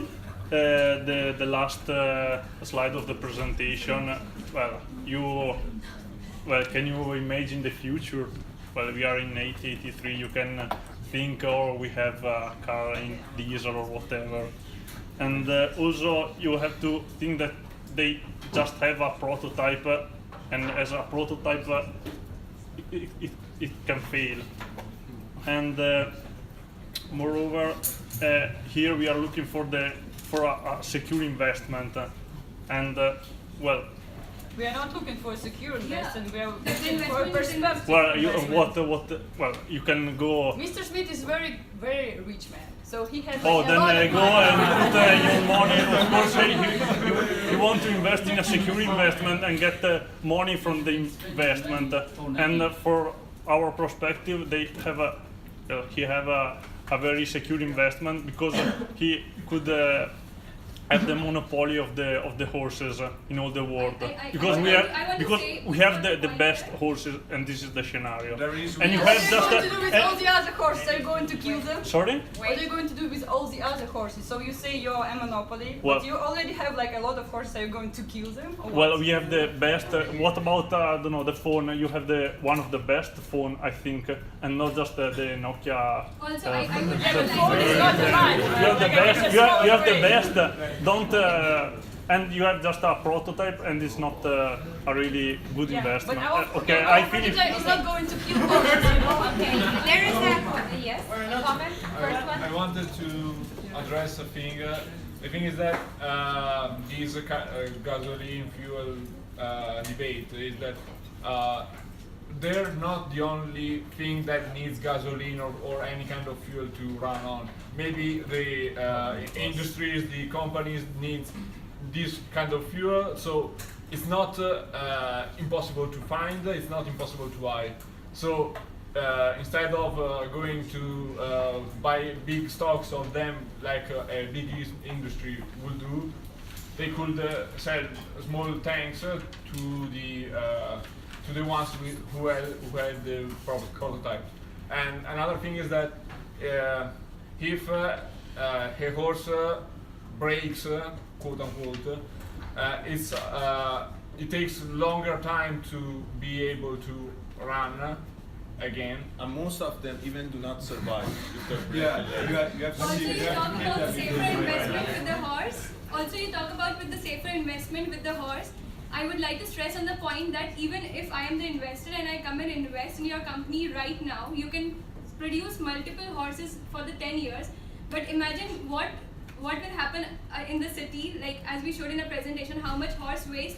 the last slide of the presentation. Can you imagine the future? Well, we are in 1883. You can think, oh, we have a car in diesel or whatever. And also, you have to think that they just have a prototype, and as a prototype, it can fail. And moreover, here we are looking for a secure investment, and We are not looking for a secure investment, we are The looking for a investment is in- perspective. you can go. Mr. Smith is very, very rich man, so he has Oh, like, a then lot of go money. and put your money. Of course, you want to invest in a secure investment and get money from the investment. And for our perspective, they have he have a very secure investment because he could have the monopoly of the horses in all the world, because I we want have to say the best horses, and this is the scenario. And you What have are you just going to do with all the other horses? Are you going to kill them? Sorry? What are you going to do with all the other horses? So you say you're a monopoly, Well- but you already have like a lot of horses. Are you going to kill them? Or Well, what? we have the best. What about I don't know, the phone? You have the one of the best phone, I think, and not just the Nokia. Also, I would Yeah, but like phone is not a line. You have the best. You have the best. Don't. And you have just a prototype, and it's not a really good Yeah, investment. but our, Okay, our I finish. prototype is not going to kill horses, you know? Okay, there is a yes comment. First one. I wanted to address a thing. The thing is that this gasoline fuel debate is that they're not the only thing that needs gasoline or any kind of fuel to run on. Maybe the industries, the companies need this kind of fuel, so it's not impossible to find, it's not impossible to buy. So instead of going to buy big stocks of them like a big industry would do, they could sell small tanks to the ones who had the prototype. And another thing is that if a horse breaks, quote unquote, it takes longer time to be able to run again. And most of them even do not survive. Yeah, you have to Also, see. you talk about safer investment with the horse. Also, you talk about with the safer investment with the horse. I would like to stress on the point that even if I am the investor and I come and invest in your company right now, you can produce multiple horses for the 10 years. But imagine what will happen in the city, like as we showed in a presentation, how much horse waste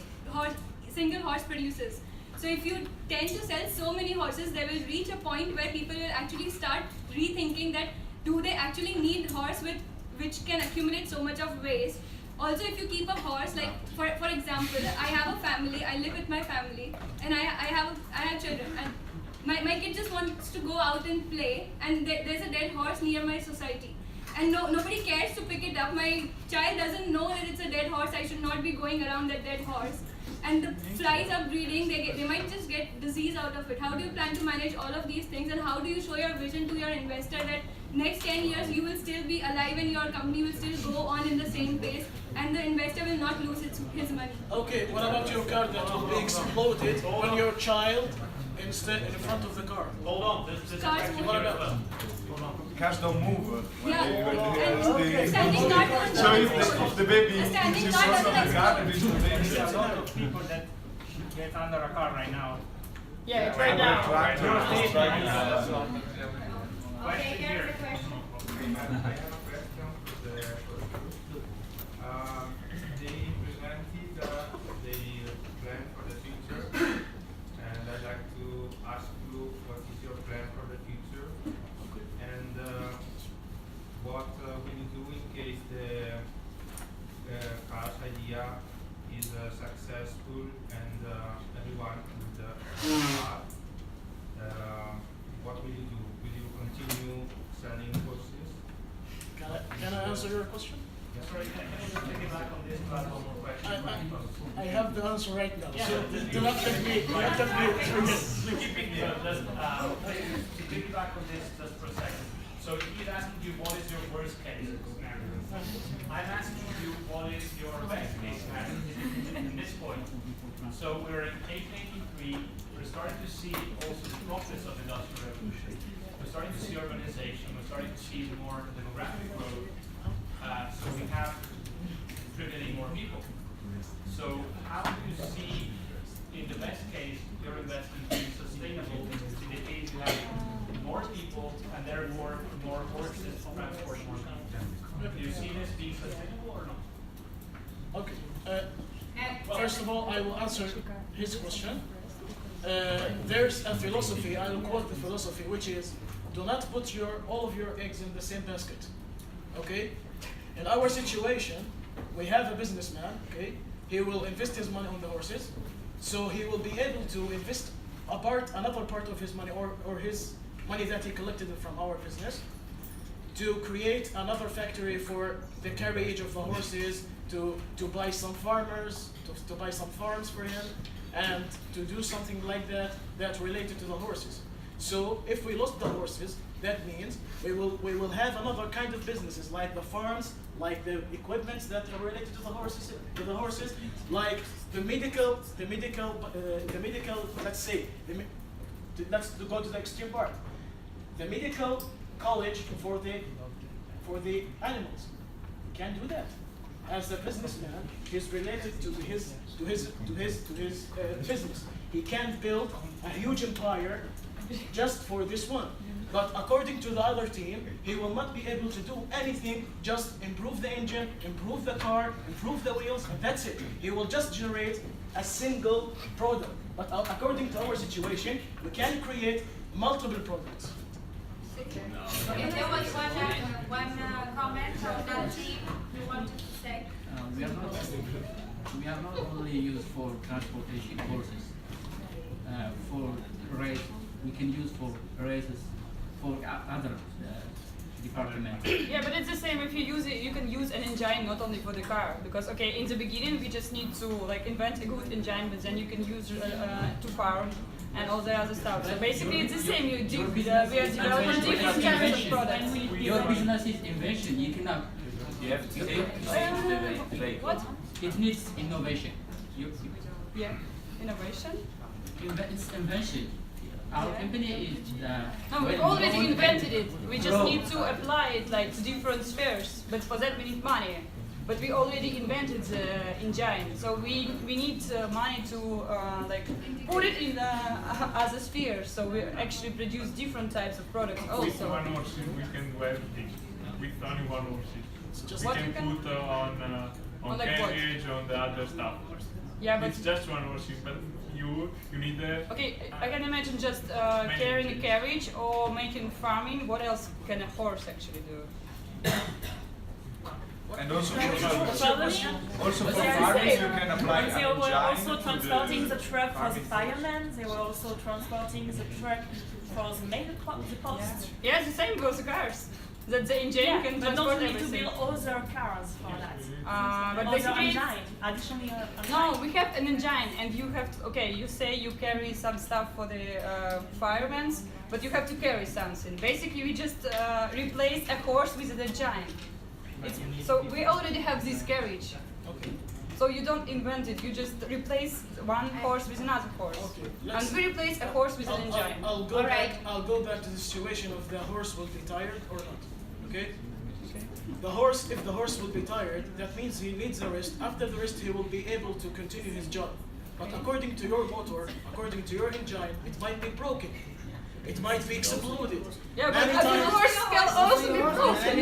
single horse produces. So if you tend to sell so many horses, they will reach a point where people will actually start rethinking that do they actually need horse which can accumulate so much of waste. Also, if you keep a horse, like for example, I have a family, I live with my family, and I have children, and my kid just wants to go out and play, and there's a dead horse near my society, and nobody cares to pick it up. My child doesn't know that it's a dead horse. I should not be going around that dead horse. And the flies are breeding, they might just get disease out of it. How do you plan to manage all of these things, and how do you show your vision to your investor that next 10 years you will still be alive and your company will still go on in the same pace and the investor will not lose his money? Okay, what about your car that will be exploded when your child instead in front of the car? Hold on, there's a Cars question move. here as well. Hold on. Cars don't move. Standing car doesn't So if the baby is standing in car front of doesn't the car, it explode. is the baby. There's a lot of people that get under a car right now. Yeah, it's Right right now. now. Tractor, Your it's statement right is now. Okay, here's the question. I have a question for the they presented the plan for the future, and I'd like to ask you what is your plan for the future, and what will you do in case the car's idea is successful and everyone would car. What will you do? Will you continue selling horses? Can I answer your question? Sorry, can I just take it back on this one more question? I have the answer right now. So do not let me. Do not let me. So take it back on this just for a second. So he's asking you what is your worst case scenario. I'm asking you what is your best case scenario in this point. So we're in 1883. We're starting to see also the progress of industrial revolution. We're starting to see urbanization. We're starting to see more demographic growth. So we have driven more people. So how do you see, in the best case, your investment being sustainable in the case you have more people and therefore more horses to transport more people? Do you see this being sustainable or not? Okay. First of all, I will answer his question. There's a philosophy, I will quote the philosophy, which is, do not put all of your eggs in the same basket. Okay? In our situation, we have a businessman, okay? He will invest his money on the horses, so he will be able to invest another part of his money or his money that he collected from our business to create another factory for the carriage of the horses to buy some farmers, to buy some farms for him, and to do something like that related to the horses. So if we lost the horses, that means we will have another kind of businesses like the farms, like the equipments that are related to the horses, like the medical. Let's say, let's go to the extreme part. The medical college for the animals. We can't do that. As a businessman, he's related to his business. He can't build a huge empire just for this one. But according to the other team, he will not be able to do anything, just improve the engine, improve the car, improve the wheels, and that's it. He will just generate a single product. But according to our situation, we can create multiple products. Okay, there was one comment from that team you wanted to say. We are not only used for transportation horses. For race, we can use for races for other departments. Yeah, but it's the same. If you use it, you can use an engine not only for the car, because okay, in the beginning we just need to like invent a good engine, but then you can use to farm and all the other stuff. So basically, it's the same. We are developing different types of products. Your business is invention. You cannot. You have to take What? It needs innovation. Yeah, innovation. It's invention. Our company is. No, we've already invented it. We just need to apply it like to different spheres. But for that we need money. But we already invented the engine, so we need money to like put it in the other spheres. So we actually produce different types of products also. With one horse, we can do everything. With only one horse, we can put on like carriage, on the other stuff. Yeah, but it's just one horse, but you need the. Okay, I can imagine just carrying a carriage or making farming. What else can a horse actually do? And also Also for farming, you can apply an they were engine also to transporting the the truck for the farming firemen. They were also transporting the truck for the mail the post. Yeah, the same goes to cars. That the engine can but transport don't need to everything. build other cars for that. But Other basically, engine, additionally no, we have an engine, and you have to. Okay, you say you carry some stuff for the firemen, but you have to carry something. Basically, we just replace a horse with an engine. So we already have this carriage. Okay. So you don't invent it. You just replace one horse with another horse. Okay. And we replace a horse with an engine. I'll go back to the situation of the horse will be tired or not. Okay? The horse, if the horse will be tired, that means he needs a rest. After the rest, he will be able to continue his job. But according to your motor, according to your engine, it might be broken. It might be exploded. Yeah, but the horse can also be broken.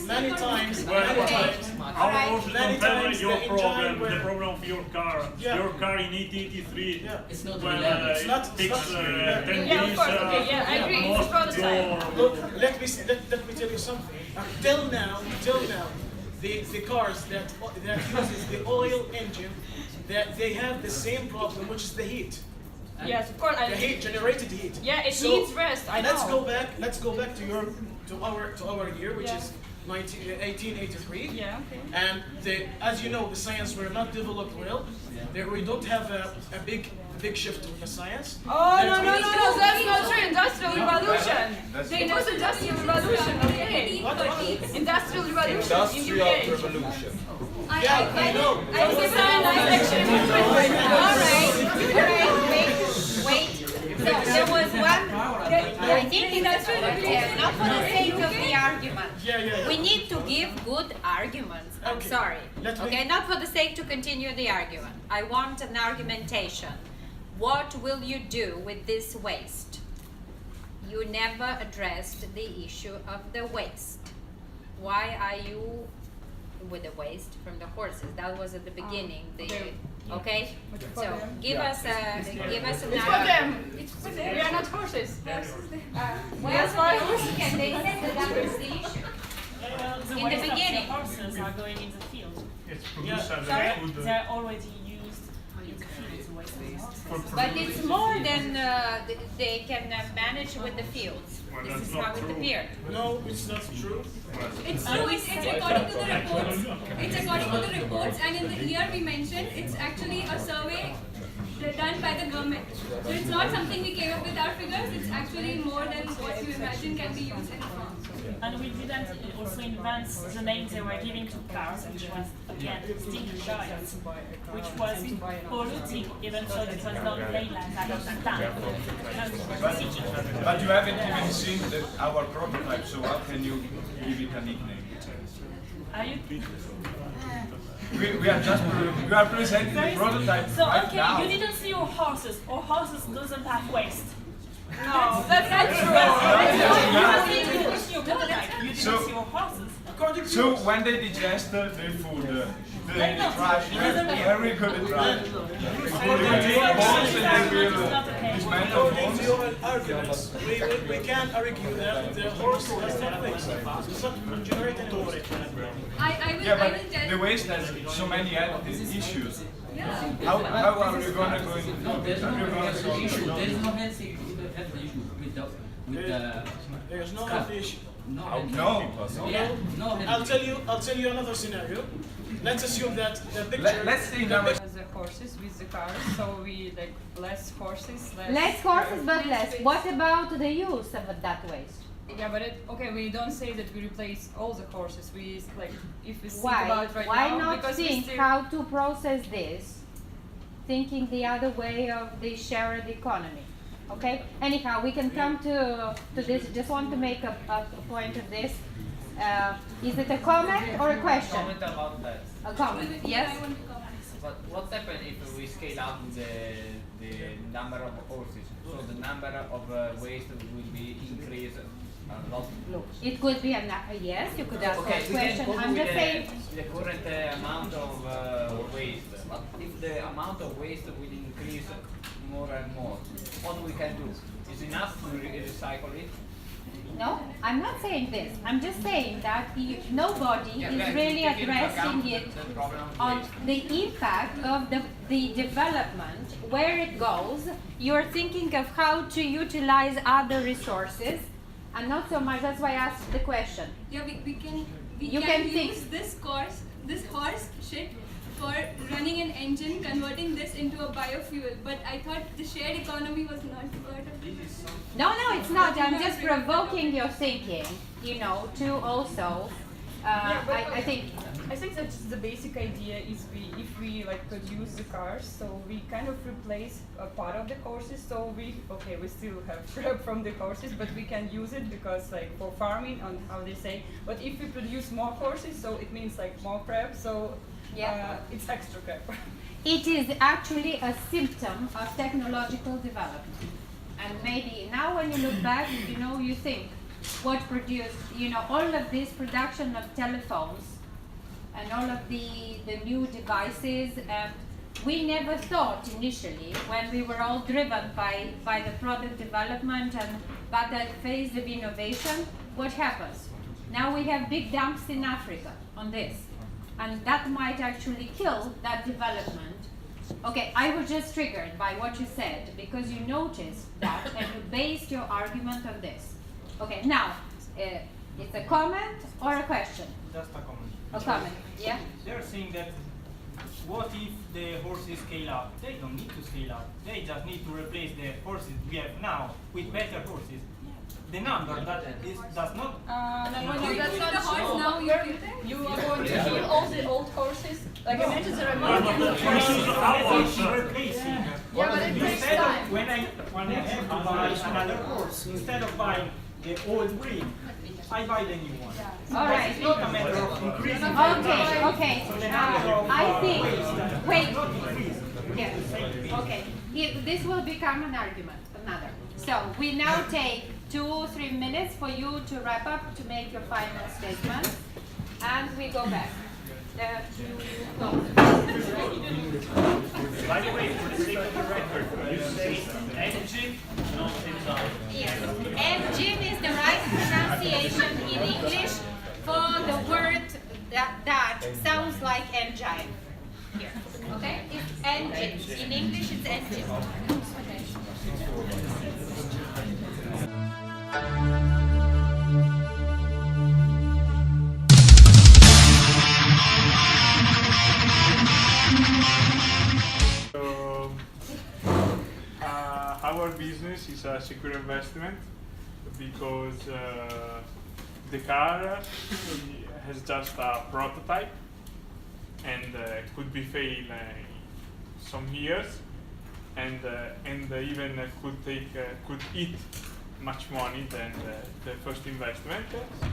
Many times. Our horse don't have your the problem, engine the problem of your car. Yeah. Your car in 83, it's not well, reliable. It's not- it takes 10 Yeah, of days. course, okay, yeah, I agree, it's a most prototype. Look, let me tell you something. Till now, the cars that uses the oil engine, that they have the same problem, which is the heat. Yes, of course. The heat, generated heat. Yeah, it So, needs rest. I know. Let's go back to our year, which is 1883. Yeah. Okay. And as you know, the science were not developed well. We don't have a big shift in the science. Oh no, that's not true. Industrial revolution. It was industrial revolution. Okay. Industrial revolution in UK. Industrial revolution. I know. I was actually Wait. So there was one. I think it's not for the sake of the argument. Yeah. We need to give good arguments. I'm Okay. sorry. Let me- Okay, not for the sake to continue the argument. I want an argumentation. What will you do with this waste? You never addressed the issue of the waste. Why are you with the waste from the horses? That was at the beginning. Okay. for So them. give us an It's for argument. them. It's for them. We are not horses. Well, That's why. can they said that that was the issue. The In the waste of beginning. the horses are going in the field. It's produced as Sorry? a food. They're already used in the field. But it's more than they can manage with the fields. This is how it appeared. No, it's not true. It's true. It's according to the reports. It's according to the reports, and in the year we mentioned, it's actually a survey done by the government. So it's not something we came up with our figures. It's actually more than what you imagine can be used in a farm. And we didn't also invent the name they were giving to cars, which was, again, stinky giants, which was polluting, even though it was not daylight at that time. But you haven't even seen our prototype, so how can you give it a nickname? Are you? We are presenting the prototype So, right okay, now. you didn't see your horses. Our horses doesn't have waste. No, that's not true. You didn't see your prototype. You didn't see your horses. So when they digest the food, they trash very good trash. According to your arguments, we can argue that the horse has not waste. It's not generate any waste. Yeah, but the waste has so many issues. How are we going to go into There's no health issue with the There's no health issue. No. I'll tell you another scenario. Let's assume that the picture. Let's think about the horses with the cars, so we like less horses, Less horses, but less. What about the use of that waste? Yeah, but okay, we don't say that we replace all the horses. We like if we think Why? about it right Why now, not because we think still, how to process this, thinking the other way of the shared economy? Okay. Anyhow, we can come to this. Just want to make a point of this. Is it a comment or a question? Comment about that. A comment. Yes. But what happens if we scale up the number of horses? So the number of waste will be increased a lot. Look, it could be a yes. You could ask Okay, that we can question. cope I'm with just saying. the current amount of waste. But if the amount of waste will increase more and more, what we can do? Is enough to recycle it? No, I'm not saying this. I'm just saying that nobody is really addressing it on the impact of the development, where it goes. You're thinking of how to utilize other resources, and not so much. That's why I asked the question. Yeah, we can You can can think. use this horse shit for running an engine, converting this into a biofuel. But I thought the shared economy was not part of this. No, it's not. I'm just provoking your thinking, to also, I think. I think that the basic idea is if we like produce the cars, so we kind of replace a part of the horses. So we still have crap from the horses, but we can use it because like for farming and how they say. But if we produce more horses, so it means like more crap. So it's extra crap. It is actually a symptom of technological development. And maybe now when you look back, you think what produced, all of this production of telephones and all of the new devices, we never thought initially when we were all driven by the product development and by that phase of innovation, what happens? Now we have big dumps in Africa on this. And that might actually kill that development. Okay, I was just triggered by what you said because you noticed that and you based your argument on this. Okay, now, it's a comment or a question? Just a comment. A comment, yeah? They're saying that what if the horses scale up? They don't need to scale up. They just need to replace the horses we have now with better horses. The number that does not. That's not the horse now. You are going to kill all the old horses. Like I mentioned, there are many replacing. Yeah, but it takes Instead time. of when I have to buy another horse, instead of buying the old breed, I buy the new one. All right. It's not a matter of increasing. Okay. I think. Wait. Yeah. Okay. This will become an argument. Another. So we now take 2 or 3 minutes for you to wrap up, to make your final statement, and we go back. By the way, for the sake of the record, you say engine, not enzyme. Yes. Engine is the right pronunciation in English for the word that sounds like engine. Here. Okay? It's engine. In English, it's engine. So, our business is a secure investment because the car has just a prototype and could be failed some years and even could eat much money than the first investment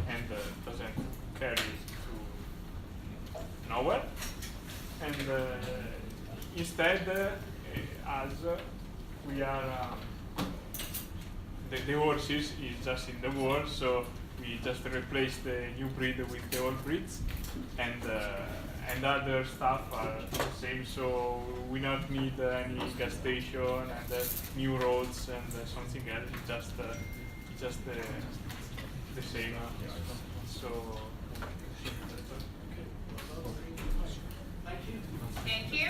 and doesn't carry to nowhere. And instead, as we are the horses is just in the war, so we just replace the new breed with the old breeds, and other stuff are the same. So we not need any gas station and new roads and something else. It's just the same. So. Thank you.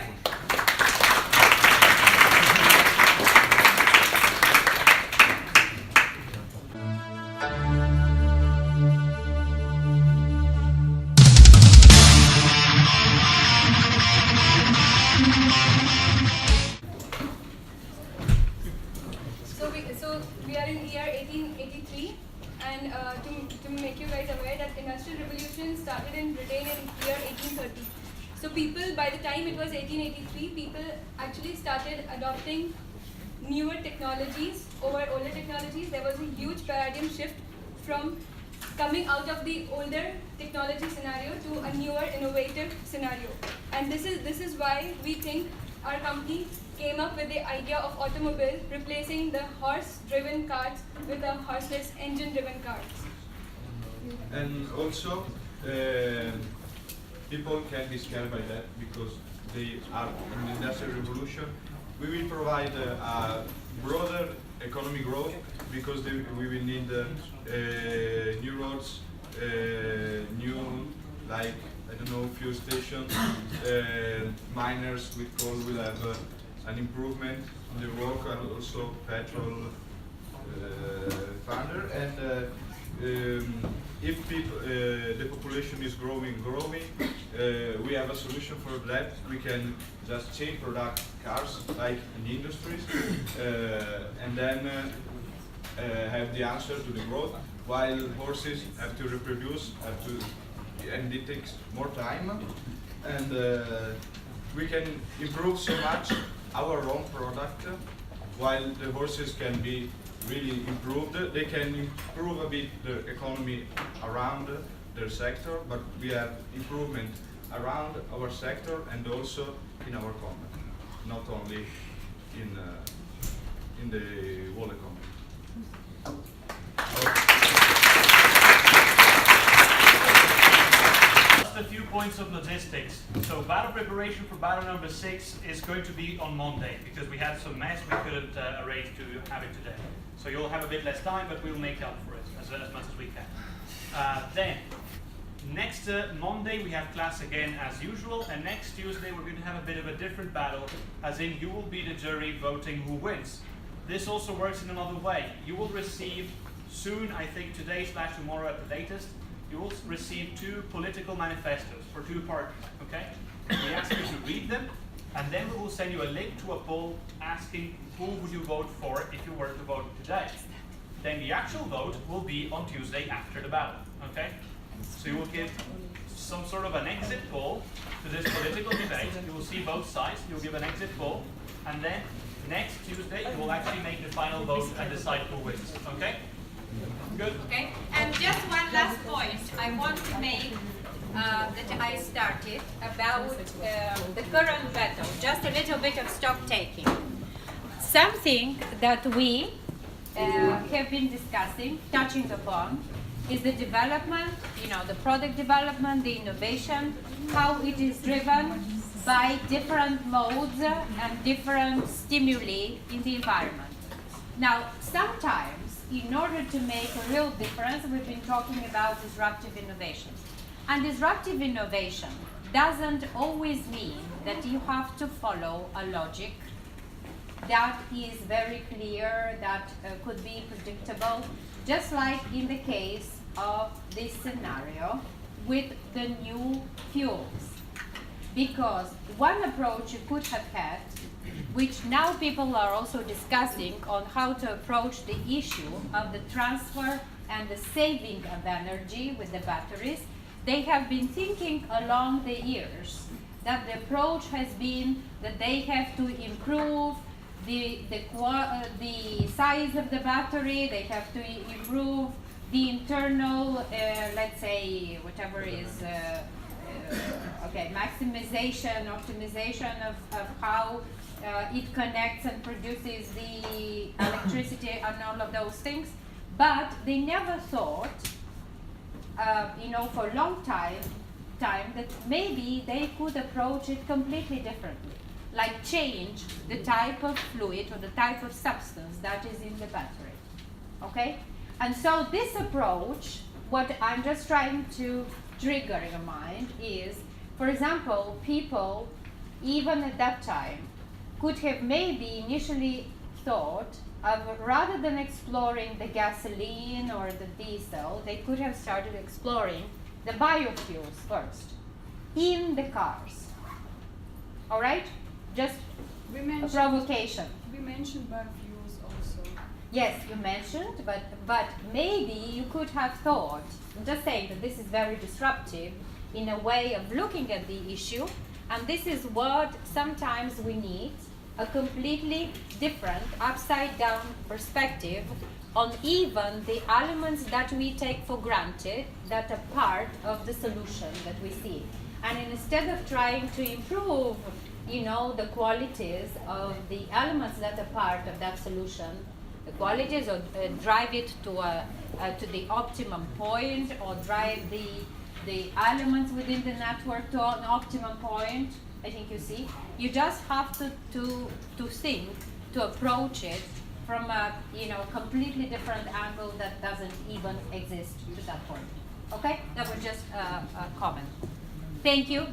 So we are in year 1883, and to make you guys aware that Industrial Revolution started in Britain in year 1830. So people, by the time it was 1883, people actually started adopting newer technologies over older technologies. There was a huge paradigm shift from coming out of the older technology scenario to a newer, innovative scenario. And this is why we think our company came up with the idea of automobile, replacing the horse-driven cars with the horseless engine-driven cars. And also, people can be scared by that because they are in the Industrial Revolution. We will provide a broader economic growth because we will need new roads, new, like, I don't know, fuel stations, miners with coal will have an improvement in the work, and also petrol further. And if people, the population is growing, we have a solution for that. We can just chain product cars like in industries, and then have the answer to the growth. While horses have to reproduce, and it takes more time, and we can improve so much our own product. While the horses can be really improved, they can improve a bit the economy around their sector, but we have improvement around our sector and also in our company, not only in the whole economy. Just a few points of logistics. So battle preparation for battle number 6 is going to be on Monday because we had some mess we couldn't arrange to have it today. So you'll have a bit less time, but we'll make up for it as much as we can. Then, next Monday we have class again as usual, and next Tuesday we're going to have a bit of a different battle, as in you will be the jury voting who wins. This also works in another way. You will receive soon, I think today/tomorrow at the latest, you will receive 2 political manifestos for 2 parties, okay? We ask you to read them, and then we will send you a link to a poll asking who would you vote for if you were to vote today. Then the actual vote will be on Tuesday after the battle, okay? So you will give some sort of an exit poll to this political debate. You will see both sides, you'll give an exit poll, and then next Tuesday you will actually make the final vote and decide who wins, okay? Good. Okay, and just one last point I want to make that I started about the current battle, just a little bit of stock taking. Something that we have been discussing, touching upon, is the development, the product development, the innovation, how it is driven by different modes and different stimuli in the environment. Now, sometimes, in order to make a real difference, we've been talking about disruptive innovation. And disruptive innovation doesn't always mean that you have to follow a logic that is very clear, that could be predictable, just like in the case of this scenario with the new fuels. Because one approach you could have had, which now people are also discussing on how to approach the issue of the transfer and the saving of energy with the batteries, they have been thinking along the years that the approach has been that they have to improve the size of the battery, they have to improve the internal, let's say, whatever is, maximization, optimization of how it connects and produces the electricity and all of those things. But they never thought, for a long time that maybe they could approach it completely differently. Like change the type of fluid or the type of substance that is in the battery, okay? And so this approach, what I'm just trying to trigger in your mind is, for example, people, even at that time, could have maybe initially thought of, rather than exploring the gasoline or the diesel, they could have started exploring the biofuels first, in the cars, all right? Just a provocation. We mentioned biofuels also. Yes, you mentioned, but maybe you could have thought, I'm just saying that this is very disruptive in a way of looking at the issue, and this is what sometimes we need, a completely different, upside-down perspective on even the elements that we take for granted that are part of the solution that we see. And instead of trying to improve the qualities of the elements that are part of that solution, the qualities, or drive it to the optimum point, or drive the elements within the network to an optimum point, I think you see. You just have to think, to approach it from a completely different angle that doesn't even exist to that point. Okay? That was just a comment. Thank you.